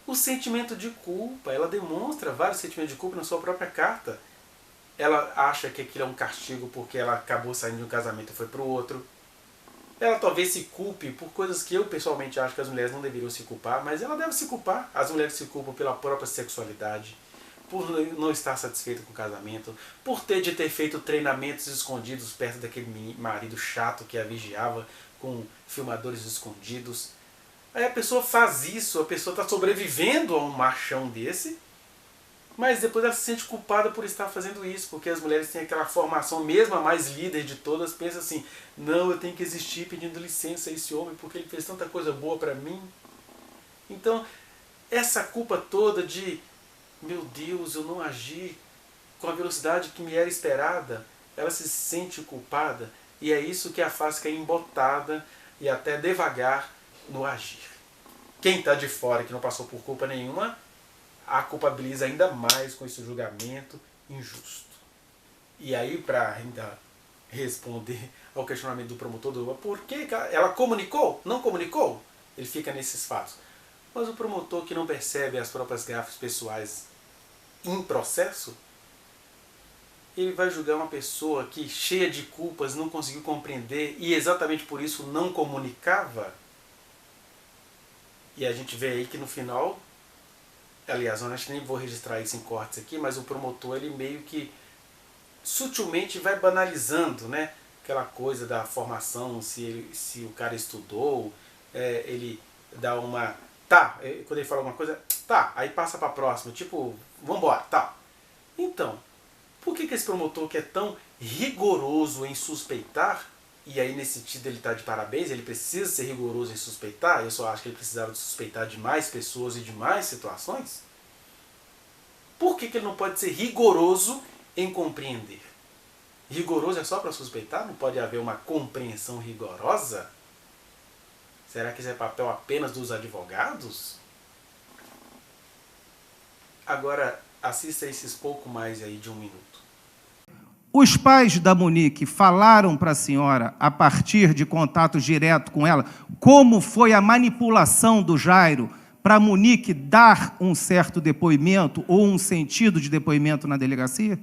O sentimento de culpa. Ela demonstra vários sentimentos de culpa na sua própria carta. Ela acha que aquilo é um castigo porque ela acabou saindo de um casamento e foi para o outro. ela talvez se culpe por coisas que eu pessoalmente acho que as mulheres não deveriam se culpar, mas ela deve se culpar. As mulheres se culpam pela própria sexualidade, por não estar satisfeita com o casamento, por ter feito treinamentos escondidos perto daquele marido chato que a vigiava com filmadores escondidos. Aí a pessoa faz isso, a pessoa está sobrevivendo a um machão desse, mas depois ela se sente culpada por estar fazendo isso, porque as mulheres têm aquela formação, mesmo a mais líder de todas, pensa assim, não, eu tenho que existir pedindo licença a esse homem, porque ele fez tanta coisa boa para mim. Então, essa culpa toda de, meu Deus, eu não agi com a velocidade que me era esperada, ela se sente culpada, e é isso que a faz cair embotada e até devagar no agir. Quem está de fora, que não passou por culpa nenhuma, a culpabiliza ainda mais com esse julgamento injusto. E aí, para ainda responder ao questionamento do promotor, por que ela comunicou? Não comunicou? Ele fica nesses fatos. Mas o promotor que não percebe as próprias gafes pessoais em processo, ele vai julgar uma pessoa que, cheia de culpas, não conseguiu compreender e exatamente por isso não comunicava. E a gente vê aí que no final, aliás, eu acho que nem vou registrar isso em cortes aqui, mas o promotor, ele meio que sutilmente vai banalizando, né? Aquela coisa da formação, se o cara estudou, ele dá uma... Tá, quando ele fala alguma coisa, tá, aí passa para a próxima, tipo, vambora, tá. Então, por que esse promotor que é tão rigoroso em suspeitar, e aí nesse sentido ele está de parabéns, ele precisa ser rigoroso em suspeitar, eu só acho que ele precisava de suspeitar de mais pessoas e de mais situações, por que ele não pode ser rigoroso em compreender? Rigoroso é só para suspeitar? Não pode haver uma compreensão rigorosa? Será que isso é papel apenas dos advogados? Agora, assista esses pouco mais aí de 1 minuto. Os pais da Monique falaram para a senhora, a partir de contato direto com ela, como foi a manipulação do Jairo para a Monique dar um certo depoimento ou um sentido de depoimento na delegacia?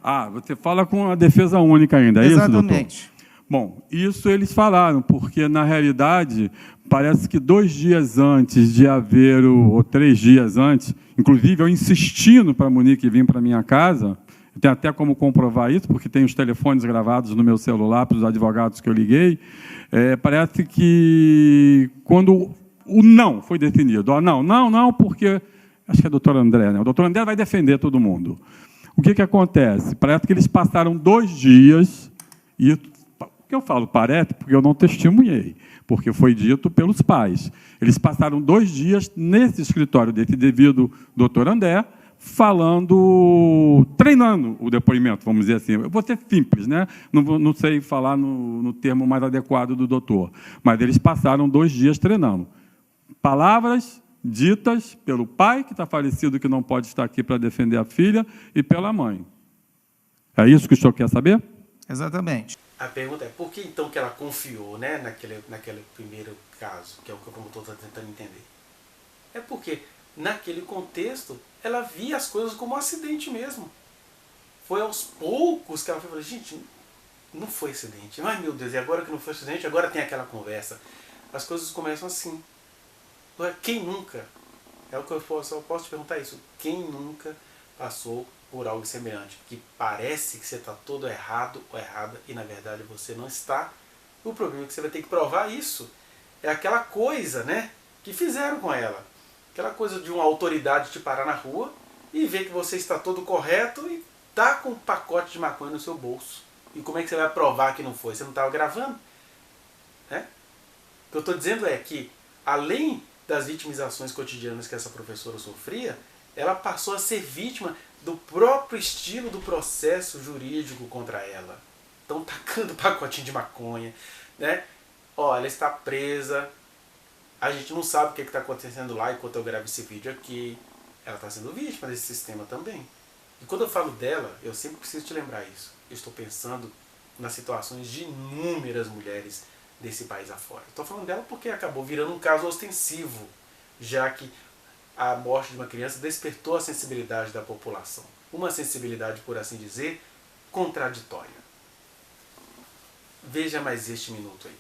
Ah, você fala com a defesa única ainda, é Exatamente. isso, doutor? Bom, isso eles falaram, porque, na realidade, parece que 2 dias antes de haver, ou 3 dias antes, inclusive eu insistindo para a Monique vir para a minha casa, eu tenho até como comprovar isso, porque tem os telefones gravados no meu celular para os advogados que eu liguei, parece que quando o não foi definido, não, porque, acho que é o doutor André, né? O doutor André vai defender todo mundo. O que acontece? Parece que eles passaram 2 dias, e o que eu falo parece, porque eu não testemunhei, porque foi dito pelos pais. Eles passaram 2 dias nesse escritório desse devido doutor André, treinando o depoimento, vamos dizer assim. Eu vou ser simples, né? Não sei falar no termo mais adequado do doutor, mas eles passaram 2 dias treinando. Palavras ditas pelo pai, que está falecido, que não pode estar aqui para defender a filha, e pela mãe. É isso que o senhor quer saber? Exatamente. A pergunta é, por que então que ela confiou, né, naquele primeiro caso, que é o que o promotor está tentando entender? É porque, naquele contexto, ela via as coisas como um acidente mesmo. Foi aos poucos que ela foi falando, gente, não foi acidente. Ai, meu Deus, e agora que não foi acidente, agora tem aquela conversa. As coisas começam assim. Quem nunca? É o que eu posso te perguntar isso. Quem nunca passou por algo semelhante? Que parece que você está todo errado ou errada e, na verdade, você não está. O problema é que você vai ter que provar isso. É aquela coisa, né, que fizeram com ela. Aquela coisa de uma autoridade te parar na rua e ver que você está todo correto e está com um pacote de maconha no seu bolso. E como é que você vai provar que não foi? Você não estava gravando? Né? O que eu estou dizendo é que, além das vitimizações cotidianas que essa professora sofria, ela passou a ser vítima do próprio estilo do processo jurídico contra ela. Estão tacando pacotinho de maconha, né? Ó, ela está presa, a gente não sabe o que está acontecendo lá enquanto eu gravo esse vídeo aqui. Ela está sendo vítima desse sistema também. E quando eu falo dela, eu sempre preciso te lembrar isso. Eu estou pensando nas situações de inúmeras mulheres desse país afora. Estou falando dela porque acabou virando um caso ostensivo, já que a morte de uma criança despertou a sensibilidade da população. Uma sensibilidade, por assim dizer, contraditória. Veja mais este minuto aí.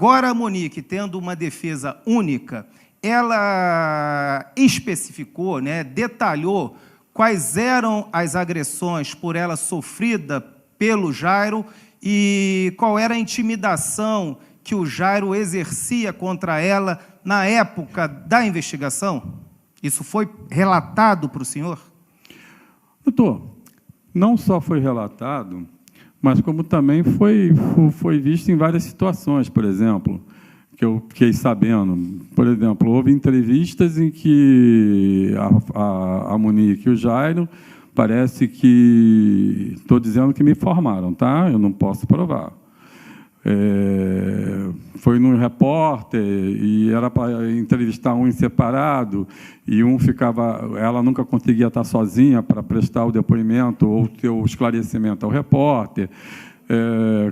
Agora, a Monique, tendo uma defesa única, ela especificou, né, detalhou quais eram as agressões por ela sofrida pelo Jairo e qual era a intimidação que o Jairo exercia contra ela na época da investigação? Isso foi relatado para o senhor? Doutor, não só foi relatado, mas como também foi visto em várias situações, por exemplo, que eu fiquei sabendo. Por exemplo, houve entrevistas em que a Monique e o Jairo, parece que... Estou dizendo que me informaram, tá? Eu não posso provar. Foi num repórter e era para entrevistar um em separado e um ficava, ela nunca conseguia estar sozinha para prestar o depoimento ou ter o esclarecimento ao repórter.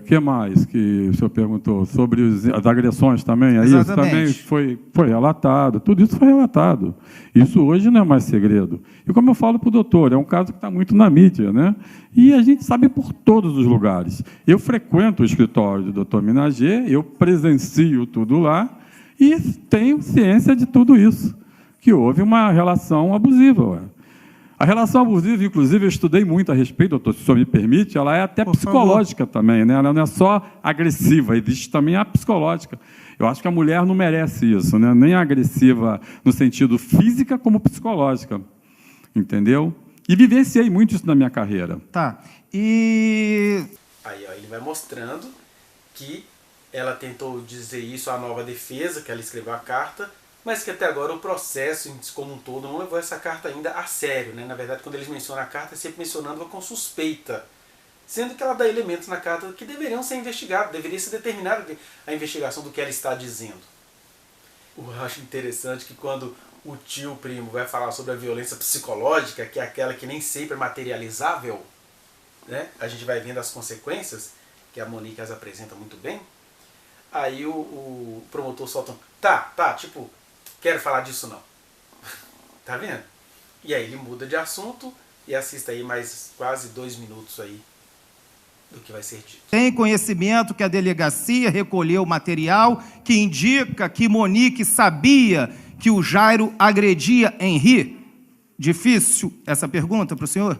Que mais que o senhor perguntou? Sobre as agressões também? Isso também foi relatado. Tudo isso foi relatado. Isso hoje não é mais segredo. E, como eu falo para o doutor, é um caso que está muito na mídia, né? E a gente sabe por todos os lugares. Eu frequento o escritório do doutor Minager, eu presencio tudo lá e tenho ciência de tudo isso, que houve uma relação abusiva. Ué. A relação abusiva, inclusive, eu estudei muito a respeito, doutor, se o senhor me permite, ela é até psicológica também, né? Ela não é só agressiva, existe também a psicológica. Eu acho que a mulher não merece isso, né? Nem a agressiva no sentido física como psicológica, entendeu? E vivenciei muito isso na minha carreira. Tá. E... Aí ó, ele vai mostrando que ela tentou dizer isso à nova defesa, que ela escreveu a carta, mas que até agora o processo como um todo não levou essa carta ainda a sério, né? Na verdade, quando eles mencionam a carta, é sempre mencionando-a com suspeita, sendo que ela dá elementos na carta que deveriam ser investigados, deveria ser determinada a investigação do que ela está dizendo. Eu acho interessante que quando o tio primo vai falar sobre a violência psicológica, que é aquela que nem sempre é materializável, né? A gente vai vendo as consequências, que a Monique as apresenta muito bem, aí o promotor solta um, tá, tipo, quero falar disso não. Tá vendo? E aí ele muda de assunto e assista aí mais quase 2 minutos aí do que vai ser dito. Tem conhecimento que a delegacia recolheu material que indica que Monique sabia que o Jairo agredia Henri? Difícil essa pergunta para o senhor?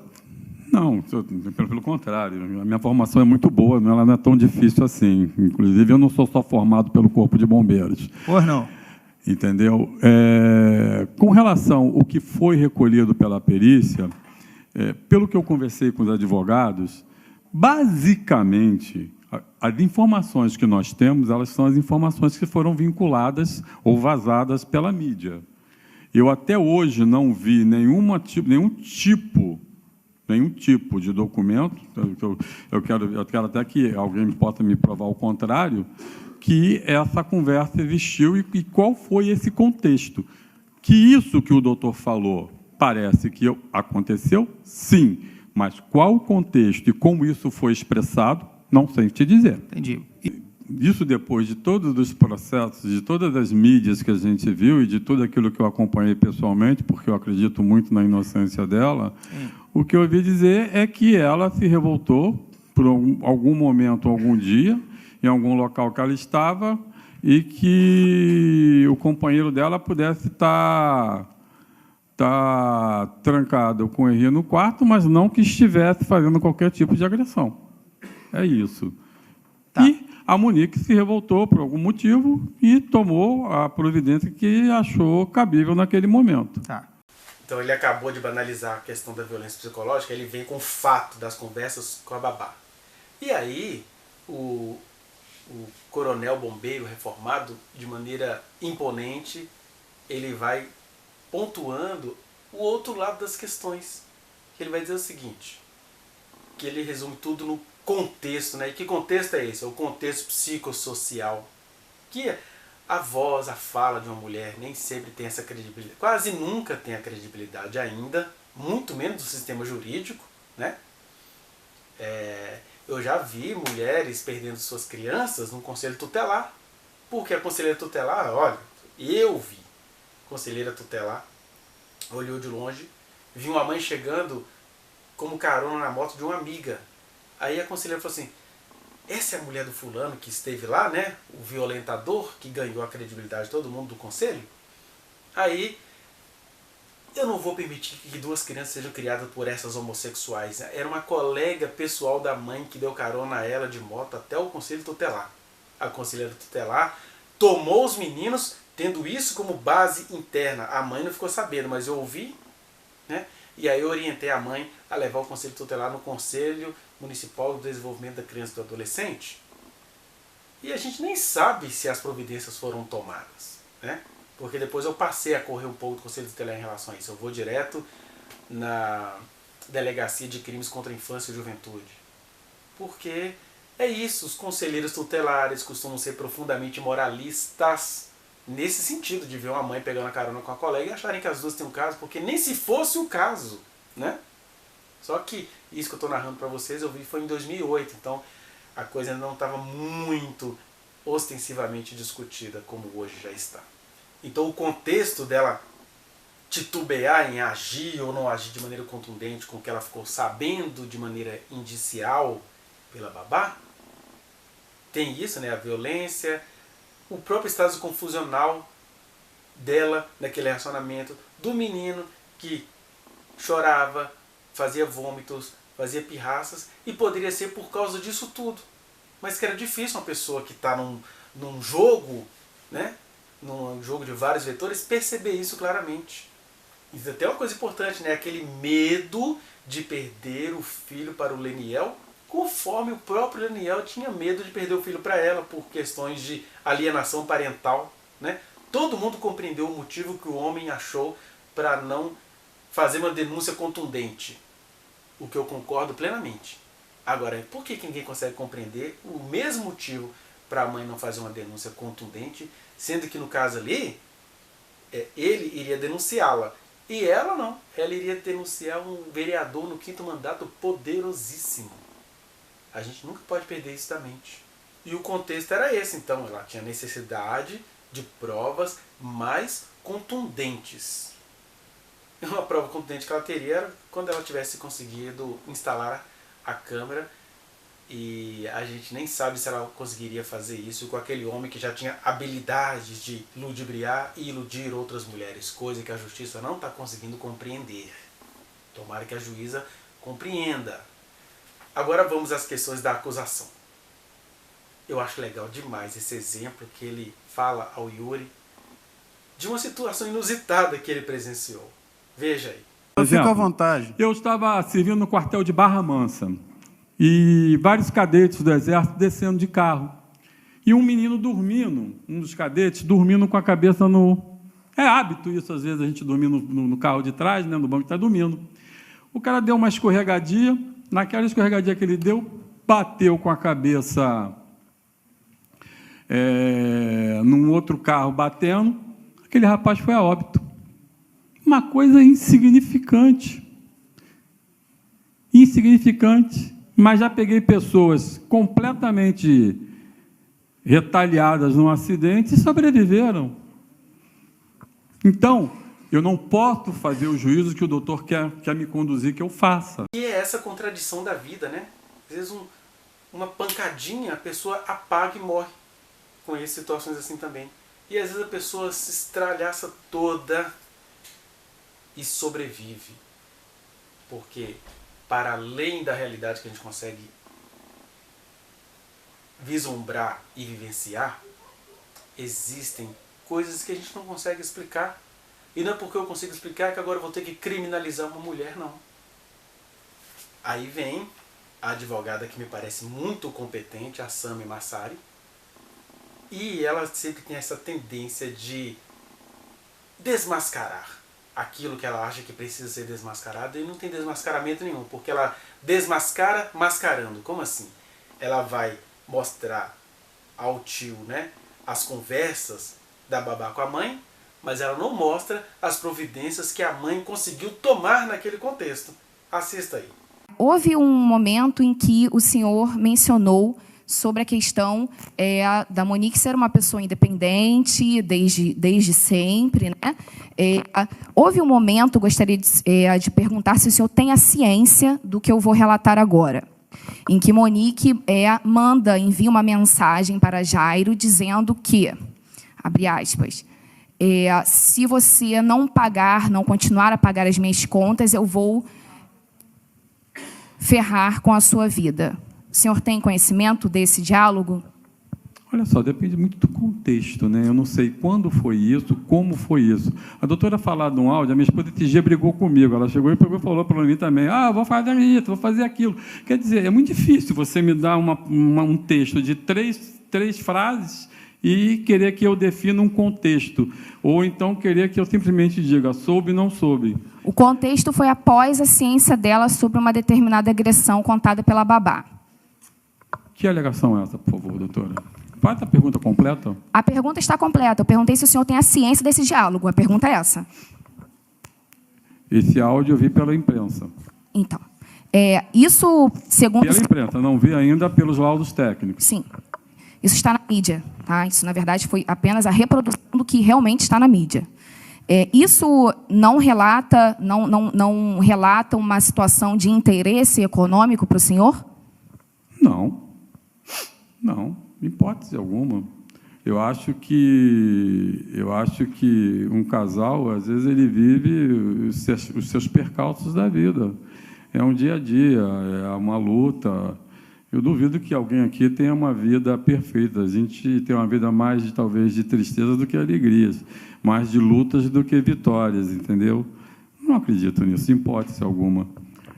Não, pelo contrário. A minha formação é muito boa, ela não é tão difícil assim. Inclusive, eu não sou só formado pelo Corpo de Bombeiros. Pois não. Entendeu? Com relação ao que foi recolhido pela perícia, pelo que eu conversei com os advogados, basicamente, as informações que nós temos, elas são as informações que foram vinculadas ou vazadas pela mídia. Eu até hoje não vi nenhum tipo de documento, eu quero até que alguém possa me provar o contrário, que essa conversa existiu e qual foi esse contexto. Que isso que o doutor falou parece que aconteceu, sim, mas qual o contexto e como isso foi expressado, não sei te dizer. Entendi. Isso depois de todos os processos, de todas as mídias que a gente viu e de tudo aquilo que eu acompanhei pessoalmente, porque eu acredito muito na inocência dela, o que eu ouvi dizer é que ela se revoltou por algum momento, algum dia, em algum local que ela estava, e que o companheiro dela pudesse estar trancado com o Henri no quarto, mas não que estivesse fazendo qualquer tipo de agressão. É isso. Tá. E a Monique se revoltou por algum motivo e tomou a providência que achou cabível naquele momento. Tá. Então ele acabou de banalizar a questão da violência psicológica, ele vem com o fato das conversas com a babá. E aí o coronel bombeiro reformado, de maneira imponente, ele vai pontuando o outro lado das questões. Ele vai dizer o seguinte, que ele resume tudo no contexto, né? E que contexto é esse? É o contexto psicossocial. Que a voz, a fala de uma mulher nem sempre tem essa credibilidade, quase nunca tem a credibilidade ainda, muito menos do sistema jurídico, né? Eu já vi mulheres perdendo suas crianças num conselho tutelar, porque a conselheira tutelar, olha, eu vi conselheira tutelar, olhou de longe, viu uma mãe chegando como carona na moto de uma amiga. Aí a conselheira falou assim, essa é a mulher do fulano que esteve lá, né? O violentador que ganhou a credibilidade de todo mundo do conselho. Aí, eu não vou permitir que 2 crianças sejam criadas por essas homossexuais. Era uma colega pessoal da mãe que deu carona a ela de moto até o conselho tutelar. A conselheira tutelar tomou os meninos, tendo isso como base interna. A mãe não ficou sabendo, mas eu ouvi, né? E aí eu orientei a mãe a levar o conselho tutelar no Conselho Municipal do Desenvolvimento da Criança e do Adolescente. E a gente nem sabe se as providências foram tomadas, né? Porque depois eu passei a correr um pouco do Conselho Tutelar em relação a isso. Eu vou direto na Delegacia de Crimes contra a Infância e Juventude. Porque é isso, os conselheiros tutelares costumam ser profundamente moralistas nesse sentido, de ver uma mãe pegando a carona com a colega e acharem que as duas têm um caso, porque nem se fosse o caso, né? Só que isso que eu estou narrando para vocês, eu vi foi em 2008, então a coisa ainda não estava muito ostensivamente discutida como hoje já está. Então o contexto dela titubear em agir ou não agir de maneira contundente com o que ela ficou sabendo de maneira indicial pela babá, tem isso, né? A violência, o próprio estado confusional dela naquele relacionamento, do menino que chorava, fazia vômitos, fazia pirraças, e poderia ser por causa disso tudo. Mas que era difícil uma pessoa que está num jogo, né? Num jogo de vários vetores, perceber isso claramente. Isso até é uma coisa importante, né? Aquele medo de perder o filho para o Leniel, conforme o próprio Leniel tinha medo de perder o filho para ela, por questões de alienação parental, né? Todo mundo compreendeu o motivo que o homem achou para não fazer uma denúncia contundente, o que eu concordo plenamente. Agora, por que ninguém consegue compreender o mesmo motivo para a mãe não fazer uma denúncia contundente, sendo que no caso ali, ele iria denunciá-la, e ela não, ela iria denunciar um vereador no 5º mandato poderosíssimo. A gente nunca pode perder isso da mente. E o contexto era esse, então. Ela tinha necessidade de provas mais contundentes. Uma prova contundente que ela teria era quando ela tivesse conseguido instalar a câmera. E a gente nem sabe se ela conseguiria fazer isso com aquele homem que já tinha habilidades de ludibriar e iludir outras mulheres. Coisa que a justiça não está conseguindo compreender. Tomara que a juíza compreenda. Agora vamos às questões da acusação. Eu acho legal demais esse exemplo que ele fala ao Yuri de uma situação inusitada que ele presenciou. Veja aí. Fica à vontade. Eu estava servindo no quartel de Barra Mansa e vários cadetes do Exército descendo de carro. E um menino dormindo, um dos cadetes, dormindo com a cabeça no... É hábito isso, às vezes, a gente dormir no carro de trás, né, no banco está dormindo. O cara deu uma escorregadia. Naquela escorregadia que ele deu, bateu com a cabeça num outro carro batendo, aquele rapaz foi a óbito. Uma coisa insignificante. Insignificante. Mas já peguei pessoas completamente retaliadas num acidente e sobreviveram. Então, eu não posso fazer o juízo que o doutor quer me conduzir que eu faça. E é essa contradição da vida, né? Às vezes uma pancadinha, a pessoa apaga e morre. Conheço situações assim também. E às vezes a pessoa se estralhaça toda e sobrevive. Porque, para além da realidade que a gente consegue vislumbrar e vivenciar, existem coisas que a gente não consegue explicar. E não é porque eu consigo explicar que agora eu vou ter que criminalizar uma mulher, não. Aí vem a advogada que me parece muito competente, a Sami Massari, e ela sempre tem essa tendência de desmascarar aquilo que ela acha que precisa ser desmascarado, e não tem desmascaramento nenhum, porque ela desmascara mascarando. Como assim? Ela vai mostrar ao tio, né, as conversas da babá com a mãe, mas ela não mostra as providências que a mãe conseguiu tomar naquele contexto. Assista aí. Houve um momento em que o senhor mencionou sobre a questão da Monique ser uma pessoa independente desde sempre, né? Houve um momento, gostaria de perguntar se o senhor tem a ciência do que eu vou relatar agora. em que Monique envia uma mensagem para Jairo dizendo que, abre aspas, se você não continuar a pagar as minhas contas, eu vou ferrar com a sua vida. O senhor tem conhecimento desse diálogo? Olha só, depende muito do contexto, né? Eu não sei quando foi isso, como foi isso. A doutora falar de um áudio, a minha esposa esse dia brigou comigo. Ela chegou e falou para mim também, vou fazer isso, vou fazer aquilo. Quer dizer, é muito difícil você me dar um texto de três frases e querer que eu defina um contexto. Ou então querer que eu simplesmente diga, soube, não soube. O contexto foi após a ciência dela sobre uma determinada agressão contada pela babá. Que alegação é essa, por favor, doutora? Faz a pergunta completa. A pergunta está completa. Eu perguntei se o senhor tem a ciência desse diálogo. A pergunta é essa. Esse áudio eu vi pela imprensa. Então, isso, segundo... Pela imprensa, não vi ainda pelos laudos técnicos. Sim. Isso está na mídia. Tá? Isso, na verdade, foi apenas a reprodução do que realmente está na mídia. Isso não relata uma situação de interesse econômico para o senhor? Não. Não. Hipótese alguma. Eu acho que um casal, às vezes, ele vive os seus percalços da vida. É um dia a dia, é uma luta. Eu duvido que alguém aqui tenha uma vida perfeita. A gente tem uma vida mais, talvez, de tristeza do que alegrias, mais de lutas do que vitórias, entendeu? Não acredito nisso, hipótese alguma.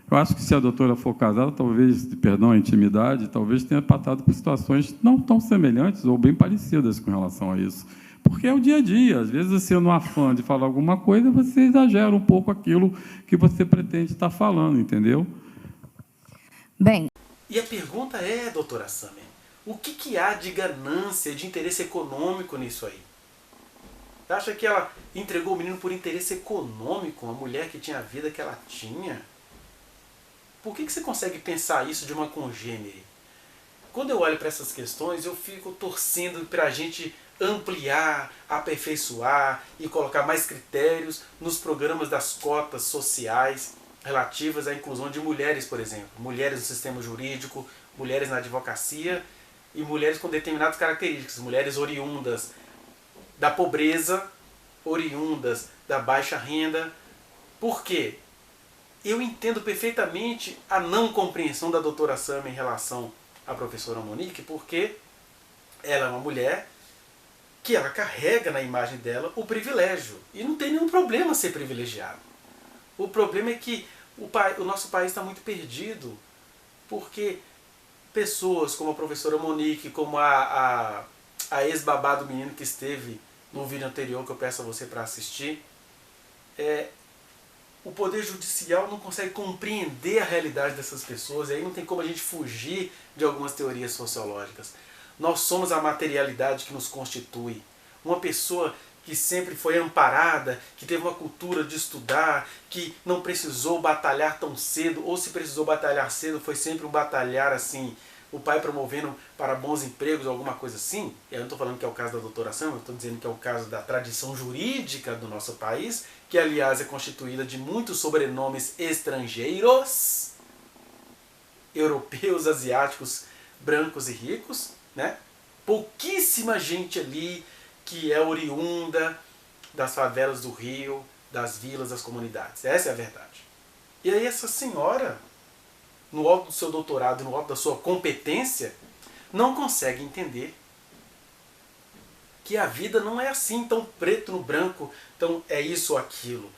Eu acho que se a doutora for casada, talvez, a intimidade, talvez tenha passado por situações não tão semelhantes ou bem parecidas com relação a isso. Porque é o dia a dia. Às vezes, você, no afã de falar alguma coisa, você exagera um pouco aquilo que você pretende estar falando, entendeu? Bem... E a pergunta é, doutora Sâmia, o que há de ganância, de interesse econômico nisso aí? Você acha que ela entregou o menino por interesse econômico, uma mulher que tinha a vida que ela tinha? Por que você consegue pensar isso de uma congênere? Quando eu olho para essas questões, eu fico torcendo para a gente ampliar, aperfeiçoar e colocar mais critérios nos programas das cotas sociais relativas à inclusão de mulheres, por exemplo. Mulheres no sistema jurídico, mulheres na advocacia e mulheres com determinadas características. Mulheres oriundas da pobreza, oriundas da baixa renda. Por quê? Eu entendo perfeitamente a não compreensão da doutora Sâmia em relação à professora Monique, porque ela é uma mulher que ela carrega na imagem dela o privilégio. E não tem nenhum problema ser privilegiado. O problema é que o nosso país está muito perdido, porque pessoas como a professora Monique, como a ex-babá do menino que esteve no vídeo anterior, que eu peço a você para assistir, o Poder Judicial não consegue compreender a realidade dessas pessoas, e aí não tem como a gente fugir de algumas teorias sociológicas. Nós somos a materialidade que nos constitui. Uma pessoa que sempre foi amparada, que teve uma cultura de estudar, que não precisou batalhar tão cedo, ou se precisou batalhar cedo, foi sempre um batalhar assim, o pai promovendo para bons empregos, alguma coisa assim. Eu não estou falando que é o caso da doutora Sâmia, eu estou dizendo que é o caso da tradição jurídica do nosso país, que aliás é constituída de muitos sobrenomes estrangeiros, europeus, asiáticos, brancos e ricos, né? Pouquíssima gente ali que é oriunda das favelas do Rio, das vilas, das comunidades. Essa é a verdade. E aí essa senhora, no alto do seu doutorado, no alto da sua competência, não consegue entender que a vida não é assim, tão preto no branco, tão é isso ou aquilo.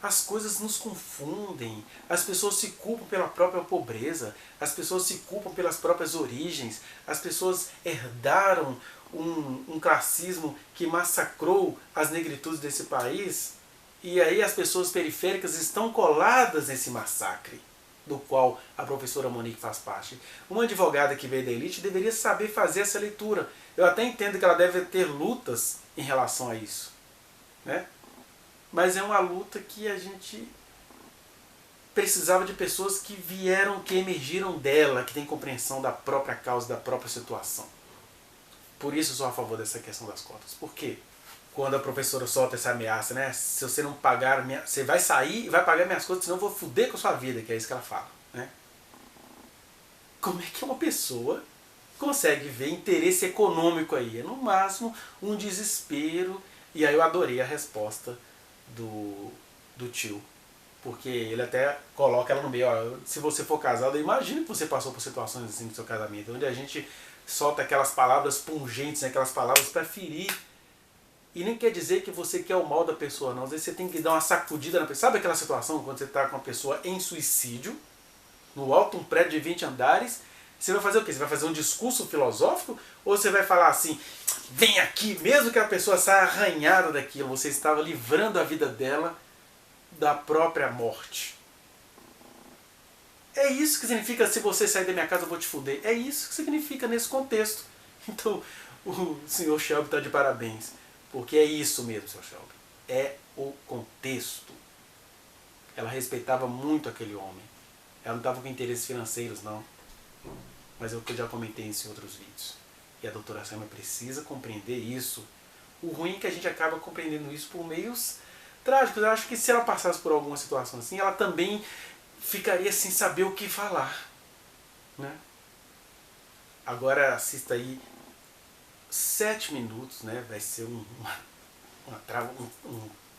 As coisas nos confundem, as pessoas se culpam pela própria pobreza, as pessoas se culpam pelas próprias origens, as pessoas herdaram um classismo que massacrou as negritudes desse país, e aí as pessoas periféricas estão coladas nesse massacre, do qual a professora Monique faz parte. Uma advogada que veio da elite deveria saber fazer essa leitura. Eu até entendo que ela deve ter lutas em relação a isso, né? Mas é uma luta que a gente precisava de pessoas que vieram, que emergiram dela, que têm compreensão da própria causa, da própria situação. Por isso eu sou a favor dessa questão das cotas. Por quê? Quando a professora solta essa ameaça, né? Se você não pagar, você vai sair e vai pagar minhas cotas, senão eu vou foder com a sua vida, que é isso que ela fala, né? como é que uma pessoa consegue ver interesse econômico aí? É no máximo um desespero. E aí eu adorei a resposta do tio. Porque ele até coloca ela no meio. Ó, se você for casado, imagina que você passou por situações assim no seu casamento, onde a gente solta aquelas palavras pungentes, aquelas palavras para ferir. E nem quer dizer que você quer o mal da pessoa, não. Às vezes você tem que dar uma sacudida na pessoa. Sabe aquela situação quando você está com uma pessoa em suicídio, no alto de um prédio de 20 andares, você vai fazer o quê? Você vai fazer um discurso filosófico? Ou você vai falar assim, vem aqui, mesmo que a pessoa saia arranhada daquilo, você estava livrando a vida dela da própria morte. É isso que significa, se você sair da minha casa eu vou te fuder. É isso que significa nesse contexto. Então, o senhor Shelby está de parabéns. Porque é isso mesmo, senhor Shelby. É o contexto. Ela respeitava muito aquele homem. Ela não estava com interesses financeiros, não. Mas é o que eu já comentei em outros vídeos. E a doutora Selma precisa compreender isso. O ruim é que a gente acaba compreendendo isso por meios trágicos. Eu acho que se ela passasse por alguma situação assim, ela também ficaria sem saber o que falar. Né? Agora assista aí 7 minutos, né? Vai ser uma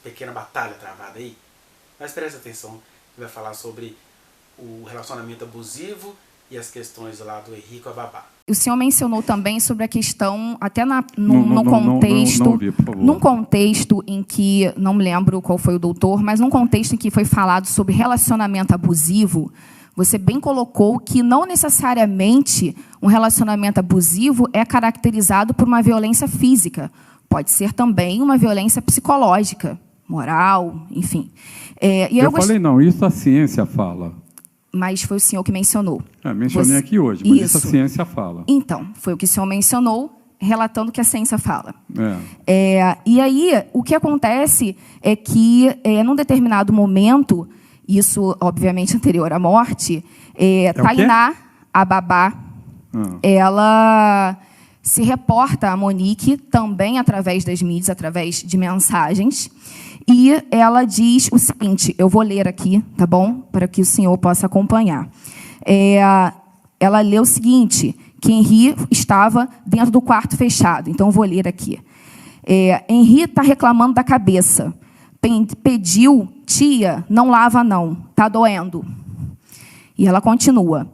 pequena batalha travada aí. Mas preste atenção, que vai falar sobre o relacionamento abusivo e as questões lá do Henri com a babá. O senhor mencionou também sobre a questão, até no contexto, não vi, por favor. num contexto em que, não me lembro qual foi o doutor, mas num contexto em que foi falado sobre relacionamento abusivo, você bem colocou que não necessariamente um relacionamento abusivo é caracterizado por uma violência física. Pode ser também uma violência psicológica, moral, enfim. Eu falei, não, isso a ciência fala. Mas foi o senhor que mencionou. Mencionei aqui hoje, mas isso a ciência fala. Então, foi o que o senhor mencionou, relatando o que a ciência fala. E aí, o que acontece é que, num determinado momento, isso, obviamente, anterior à morte, Tainá, a babá, ela se reporta a Monique, também através das mídias, através de mensagens, e ela diz o seguinte, eu vou ler aqui, tá bom? Para que o senhor possa acompanhar. Ela lê o seguinte, que Henri estava dentro do quarto fechado. Então, eu vou ler aqui. Henri está reclamando da cabeça. Pediu, tia, não lava não, está doendo. E ela continua.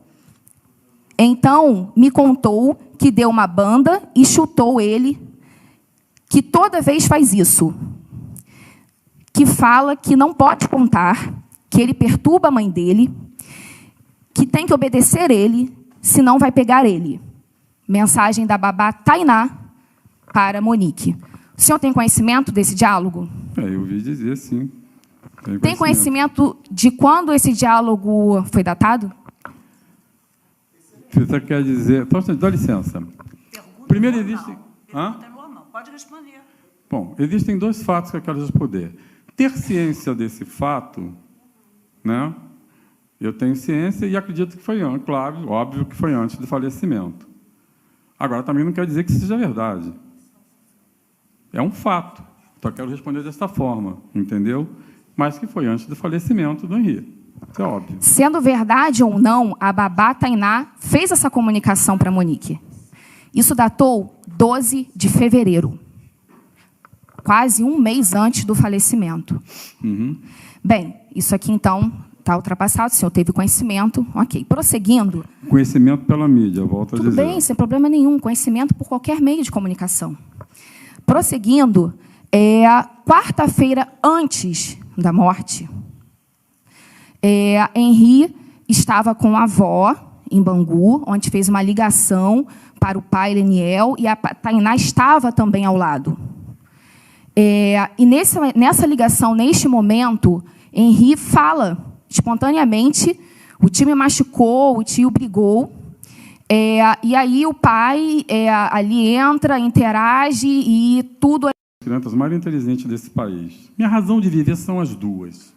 Então, me contou que deu uma banda e chutou ele, que toda vez faz isso. Que fala que não pode contar, que ele perturba a mãe dele, que tem que obedecer ele, senão vai pegar ele. Mensagem da babá Tainá para Monique. O senhor tem conhecimento desse diálogo? Eu ouvi dizer, sim. Tem conhecimento de quando esse diálogo foi datado? Você quer dizer... Dá licença. Primeiro existe... Pergunta normal. Pode responder. Bom, existem 2 fatos que eu quero responder. Ter ciência desse fato, né? Eu tenho ciência e acredito que foi antes, claro, óbvio que foi antes do falecimento. Agora, também não quer dizer que seja verdade. É um fato. Só quero responder desta forma, entendeu? Mas que foi antes do falecimento do Henri. Isso é óbvio. Sendo verdade ou não, a babá Tainá fez essa comunicação para Monique. Isso datou 12 de fevereiro. Quase um mês antes do falecimento. Bem, isso aqui, então, está ultrapassado. O senhor teve conhecimento. Ok. Prosseguindo. Conhecimento pela mídia, volto a dizer. Tudo bem, sem problema nenhum. Conhecimento por qualquer meio de comunicação. Prosseguindo, quarta-feira antes da morte, Henri estava com a avó em Bangu, onde fez uma ligação para o pai Leniel, e a Tainá estava também ao lado. E nessa ligação, neste momento, Henri fala espontaneamente, o tio me machucou, o tio brigou, e aí o pai ali entra, interage e tudo... Crianças mais inteligentes desse país. Minha razão de viver são as 2.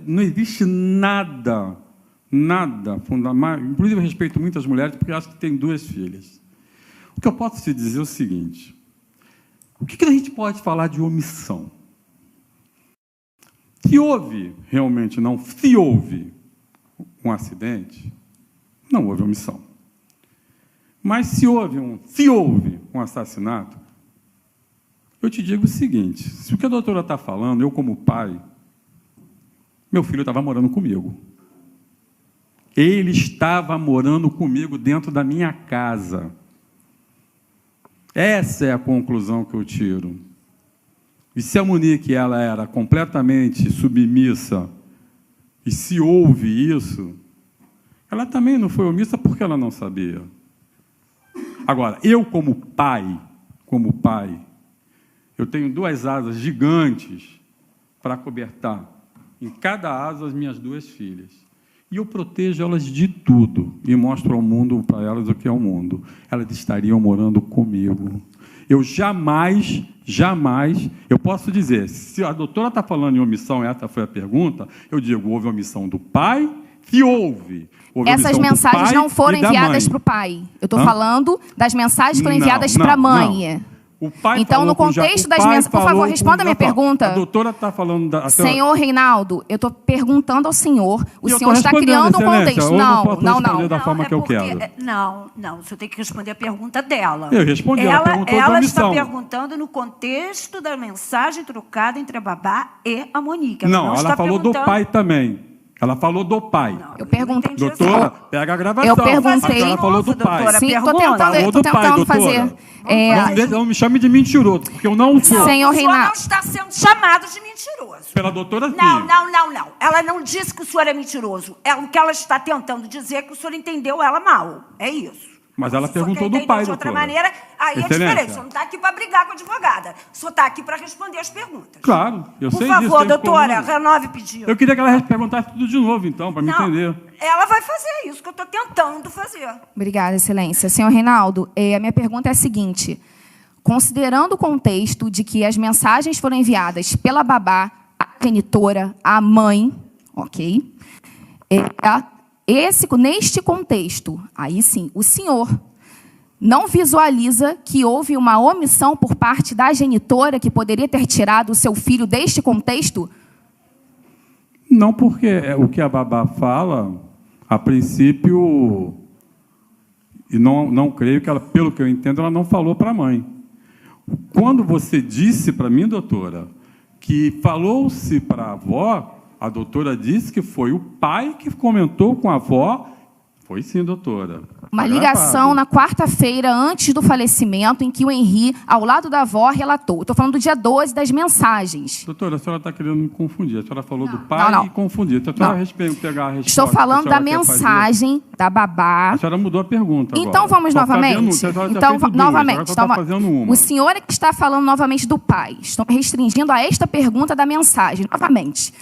Não existe nada fundamental. Inclusive, eu respeito muitas mulheres, porque acho que tem 2 filhas. O que eu posso te dizer é o seguinte: o que a gente pode falar de omissão? Se houve, realmente não, se houve um acidente, não houve omissão. Mas se houve um assassinato, eu te digo o seguinte, se o que a doutora está falando, eu como pai, meu filho estava morando comigo. Ele estava morando comigo dentro da minha casa. Essa é a conclusão que eu tiro. E se a Monique ela era completamente submissa, e se houve isso, ela também não foi omissa porque ela não sabia. Agora, eu como pai, eu tenho 2 asas gigantes para cobertar em cada asa as minhas 2 filhas. E eu protejo elas de tudo e mostro ao mundo, para elas, o que é o mundo. Elas estariam morando comigo. Eu jamais, eu posso dizer, se a doutora está falando em omissão, essa foi a pergunta, eu digo, houve omissão do pai, que houve. Essas mensagens não foram enviadas para o pai. Eu estou falando das mensagens que foram enviadas para a mãe. Não. O pai então, no contexto das mensagens... Por favor, responda a minha pergunta. A doutora está falando... Senhor Reinaldo, eu estou perguntando ao senhor. O senhor está criando um contexto. Não. Da forma que eu quero. Não. O senhor tem que responder a pergunta dela. Eu respondi, ela perguntou da omissão. Ela está perguntando no contexto da mensagem trocada entre a babá e a Monique. Não, ela falou do pai também. Ela falou do pai. Eu perguntei. Doutora, pega a gravação. Eu perguntei. Ela falou do pai. Sim, estou tentando fazer. Não me chame de mentiroso, porque eu não sou. Senhor Reinaldo. não está sendo chamado de mentiroso. Pela doutora, sim. Não. Ela não disse que o senhor é mentiroso. O que ela está tentando dizer é que o senhor entendeu ela mal. É isso. Mas ela perguntou do pai, de outra doutora. maneira, aí é diferente. O senhor não está aqui para brigar com a advogada. O senhor está aqui para responder as perguntas. Claro, eu sei disso. Por favor, doutora, renove o pedido. Eu queria que ela perguntasse tudo de novo, então, para me entender. Ela vai fazer isso que eu estou tentando fazer. Obrigada, excelência. Senhor Reinaldo, a minha pergunta é a seguinte. Considerando o contexto de que as mensagens foram enviadas pela babá, a genitora, a mãe, ok? Neste contexto, aí sim, o senhor não visualiza que houve uma omissão por parte da genitora que poderia ter tirado o seu filho deste contexto? Não, porque o que a babá fala, a princípio, e não creio que ela, pelo que eu entendo, ela não falou para a mãe. Quando você disse para mim, doutora, que falou-se para a avó, a doutora disse que foi o pai que comentou com a avó. Foi sim, doutora. Uma ligação na quarta-feira, antes do falecimento, em que o Henri, ao lado da avó, relatou. Estou falando do dia 12 das mensagens. Doutora, a senhora está querendo me confundir. A senhora falou do pai e confundir. Então, a senhora pegar a resposta. Estou falando da mensagem da babá. A senhora mudou a pergunta agora. Então, vamos novamente. Então, novamente. O senhor é que está falando novamente do pai. Estou me restringindo a esta pergunta da mensagem. Novamente.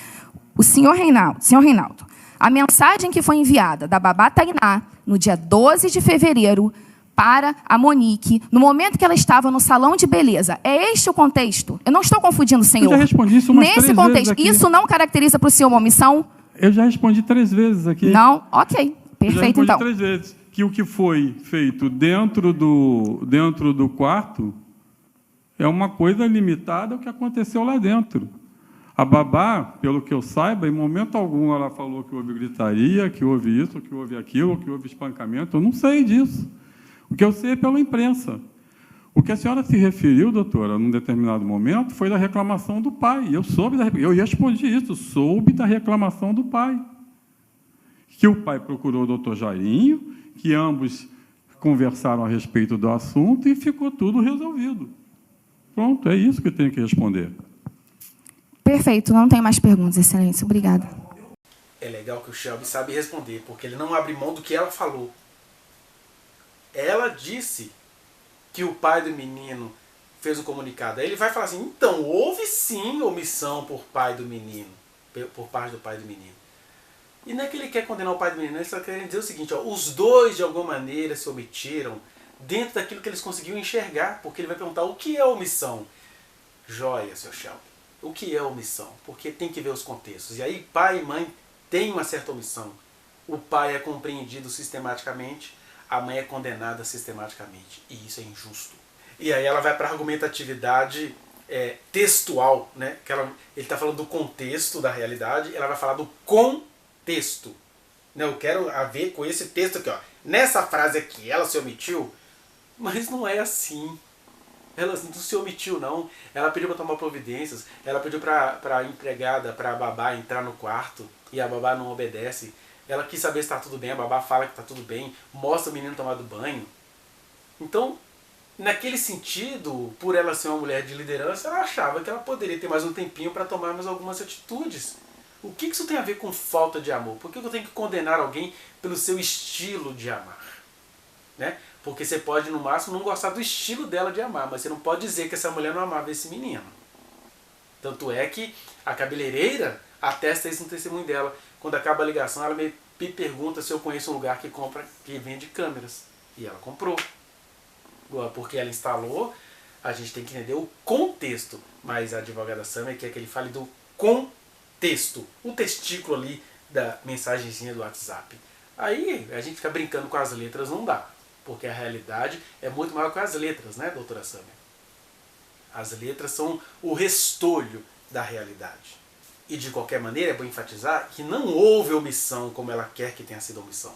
O senhor Reinaldo, a mensagem que foi enviada da babá Tainá, no dia 12 de fevereiro, para a Monique, no momento que ela estava no salão de beleza, é este o contexto? Eu não estou confundindo, senhor. Eu já respondi isso umas 3 vezes aqui. Isso não caracteriza para o senhor uma omissão? Eu já respondi 3 vezes aqui. Não? Ok. Perfeito, então. Eu já respondi 3 vezes. Que o que foi feito dentro do quarto é uma coisa limitada ao que aconteceu lá dentro. A babá, pelo que eu saiba, em momento algum ela falou que houve gritaria, que houve isso, que houve aquilo, que houve espancamento. Eu não sei disso. O que eu sei é pela imprensa. O que a senhora se referiu, doutora, num determinado momento, foi da reclamação do pai. Eu respondi isso, soube da reclamação do pai. Que o pai procurou o doutor Jairinho, que ambos conversaram a respeito do assunto e ficou tudo resolvido. Pronto, é isso que eu tenho que responder. Perfeito, não tem mais perguntas, excelência. Obrigada. É legal que o Shelby sabe responder, porque ele não abre mão do que ela falou. Ela disse que o pai do menino fez um comunicado. Aí ele vai falar assim, então, houve sim omissão por parte do pai do menino. E não é que ele quer condenar o pai do menino, ele só quer dizer o seguinte, os dois de alguma maneira se omitiram dentro daquilo que eles conseguiam enxergar, porque ele vai perguntar o que é omissão. Joia, seu Shelby. O que é omissão? Porque tem que ver os contextos. E aí pai e mãe têm uma certa omissão. O pai é compreendido sistematicamente, a mãe é condenada sistematicamente. E isso é injusto. E aí ela vai para a argumentatividade textual, né? Que ele está falando do contexto da realidade, ela vai falar do contexto. Não, eu quero a ver com esse texto aqui, ó. Nessa frase aqui, ela se omitiu, mas não é assim. Ela não se omitiu, não. Ela pediu para tomar providências, ela pediu para a empregada, para a babá entrar no quarto, e a babá não obedece. Ela quis saber se está tudo bem, a babá fala que está tudo bem, mostra o menino tomando banho. Então, naquele sentido, por ela ser uma mulher de liderança, ela achava que ela poderia ter mais um tempinho para tomar mais algumas atitudes. O que isso tem a ver com falta de amor? Por que eu tenho que condenar alguém pelo seu estilo de amar? Né? Porque você pode, no máximo, não gostar do estilo dela de amar, mas você não pode dizer que essa mulher não amava esse menino. Tanto é que a cabeleireira atesta isso no testemunho dela. Quando acaba a ligação, ela me pergunta se eu conheço um lugar que vende câmeras. E ela comprou. Porque ela instalou, a gente tem que entender o contexto. Mas a advogada Sâmia quer que ele fale do contexto. O testículo ali da mensagenzinha do WhatsApp. Aí a gente fica brincando com as letras, não dá. Porque a realidade é muito maior que as letras, né, doutora Sâmia? As letras são o restolho da realidade. E de qualquer maneira é bom enfatizar que não houve omissão como ela quer que tenha sido omissão.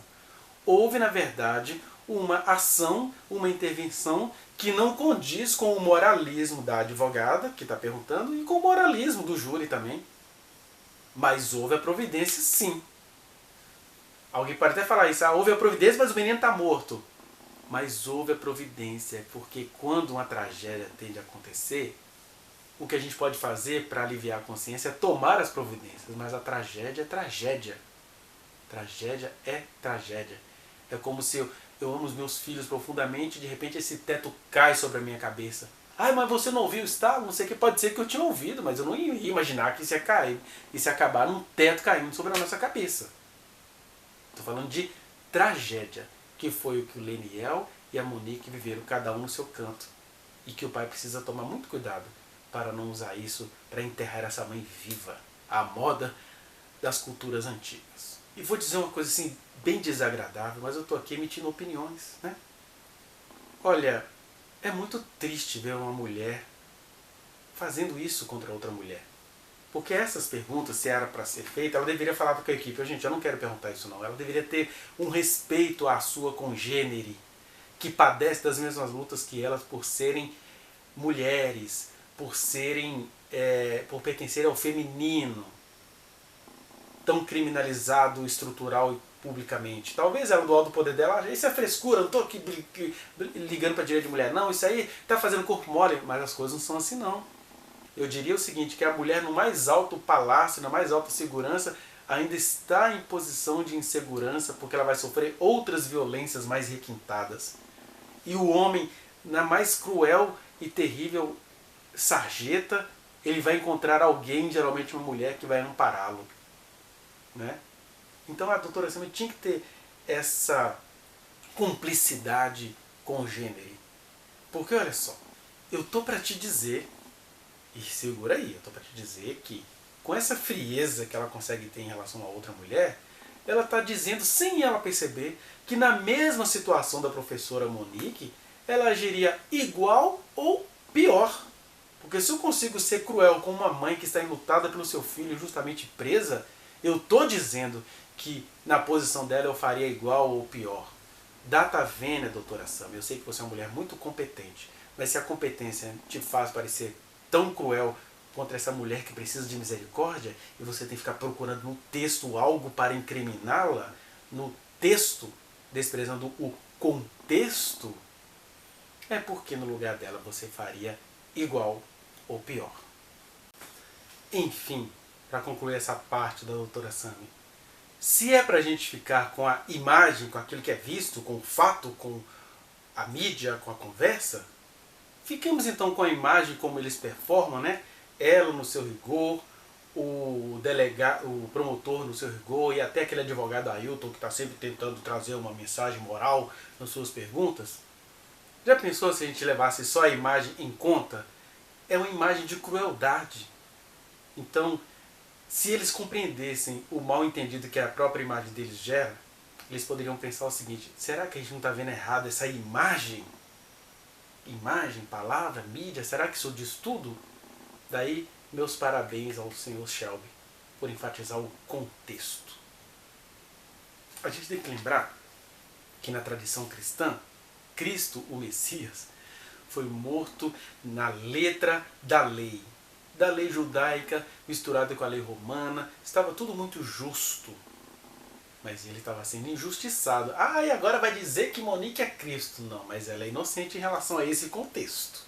Houve, na verdade, uma ação, uma intervenção que não condiz com o moralismo da advogada, que está perguntando, e com o moralismo do júri também. Mas houve a providência, sim. Alguém pode até falar isso, houve a providência, mas o menino está morto. Mas houve a providência, porque quando uma tragédia tende a acontecer, o que a gente pode fazer para aliviar a consciência é tomar as providências, mas a tragédia é tragédia. Tragédia é tragédia. É como se eu amo os meus filhos profundamente e de repente esse teto cai sobre a minha cabeça. Ai, mas você não ouviu isso? Não sei o que, pode ser que eu tinha ouvido, mas eu não ia imaginar que isso ia cair, isso ia acabar num teto caindo sobre a nossa cabeça. Estou falando de tragédia, que foi o que o Leniel e a Monique viveram, cada um no seu canto. E que o pai precisa tomar muito cuidado para não usar isso para enterrar essa mãe viva, à moda das culturas antigas. E vou dizer uma coisa assim, bem desagradável, mas eu estou aqui emitindo opiniões, né? Olha, é muito triste ver uma mulher fazendo isso contra outra mulher. Porque essas perguntas, se era para ser feita, ela deveria falar para a equipe, gente, eu não quero perguntar isso não. Ela deveria ter um respeito à sua congênere, que padece das mesmas lutas que elas por serem mulheres, por pertencerem ao feminino, tão criminalizado estrutural e publicamente. Talvez ela, do alto do poder dela, isso é frescura, eu não estou aqui ligando para direito de mulher. Não, isso aí está fazendo corpo mole, mas as coisas não são assim não. Eu diria o seguinte, que a mulher no mais alto palácio, na mais alta segurança, ainda está em posição de insegurança, porque ela vai sofrer outras violências mais requintadas. E o homem, na mais cruel e terrível sarjeta, ele vai encontrar alguém, geralmente uma mulher, que vai ampará-lo. Né? Então a doutora Sâmia tinha que ter essa cumplicidade com o gênero. Porque olha só, eu estou para te dizer, e segura aí, eu estou para te dizer que com essa frieza que ela consegue ter em relação a outra mulher, ela está dizendo, sem ela perceber, que na mesma situação da professora Monique, ela agiria igual ou pior. Porque se eu consigo ser cruel com uma mãe que está enlutada pelo seu filho, justamente presa, eu estou dizendo que na posição dela eu faria igual ou pior. Data vênia, doutora Sâmia, eu sei que você é uma mulher muito competente, mas se a competência te faz parecer tão cruel contra essa mulher que precisa de misericórdia, e você tem que ficar procurando no texto algo para incriminá-la, no texto, desprezando o contexto, é porque no lugar dela você faria igual ou pior. Enfim, para concluir essa parte da doutora Sâmia, se é para a gente ficar com a imagem, com aquilo que é visto, com o fato, com a mídia, com a conversa, fiquemos então com a imagem como eles performam, né? Ela no seu rigor, o promotor no seu rigor e até aquele advogado Ailton que está sempre tentando trazer uma mensagem moral nas suas perguntas. Já pensou se a gente levasse só a imagem em conta? É uma imagem de crueldade. Então, se eles compreendessem o mal entendido que a própria imagem deles gera, eles poderiam pensar o seguinte, será que a gente não está vendo errado essa imagem? Imagem, palavra, mídia, será que isso diz tudo? Daí, meus parabéns ao senhor Shelby por enfatizar o contexto. A gente tem que lembrar que na tradição cristã, Cristo, o Messias, foi morto na letra da lei judaica misturada com a lei romana. Estava tudo muito justo, mas ele estava sendo injustiçado. E agora vai dizer que Monique é Cristo. Não, mas ela é inocente em relação a esse contexto.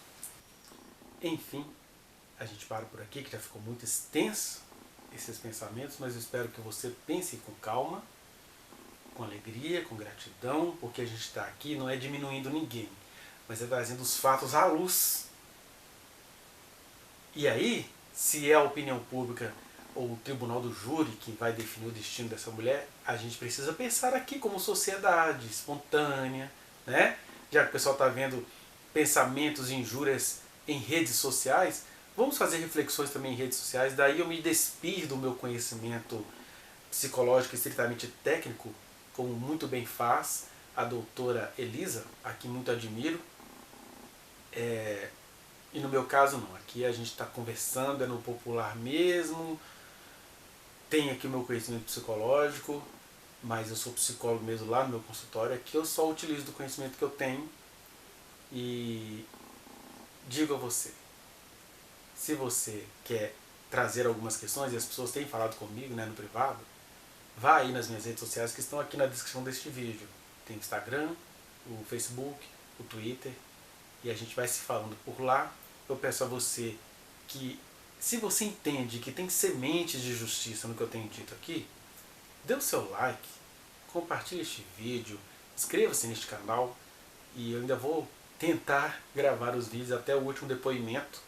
Enfim, a gente para por aqui, que já ficou muito extenso esses pensamentos, mas eu espero que você pense com calma, com alegria, com gratidão, porque a gente está aqui não é diminuindo ninguém, mas é trazendo os fatos à luz. E aí, se é a opinião pública ou o tribunal do júri que vai definir o destino dessa mulher, a gente precisa pensar aqui como sociedade espontânea, né? Já que o pessoal está vendo pensamentos e injúrias em redes sociais, vamos fazer reflexões também em redes sociais. Daí eu me despir do meu conhecimento psicológico estritamente técnico, como muito bem faz a doutora Elisa, a quem muito admiro. E no meu caso não, aqui a gente está conversando, é no popular mesmo, tem aqui o meu conhecimento psicológico, mas eu sou psicólogo mesmo lá no meu consultório, aqui eu só utilizo do conhecimento que eu tenho e digo a você, se você quer trazer algumas questões, e as pessoas têm falado comigo, né, no privado, vá aí nas minhas redes sociais que estão aqui na descrição deste vídeo. Tem o Instagram, o Facebook, o Twitter, e a gente vai se falando por lá. Eu peço a você que, se você entende que tem sementes de justiça no que eu tenho dito aqui, dê o seu like, compartilhe este vídeo, inscreva-se neste canal, e eu ainda vou tentar gravar os vídeos até o último depoimento,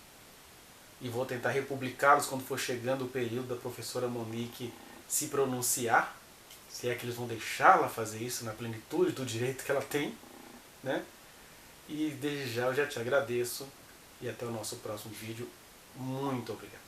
e vou tentar republicá-los quando for chegando o período da professora Monique se pronunciar, se é que eles vão deixá-la fazer isso na plenitude do direito que ela tem, né? E desde já eu já te agradeço e até o nosso próximo vídeo. Muito obrigado.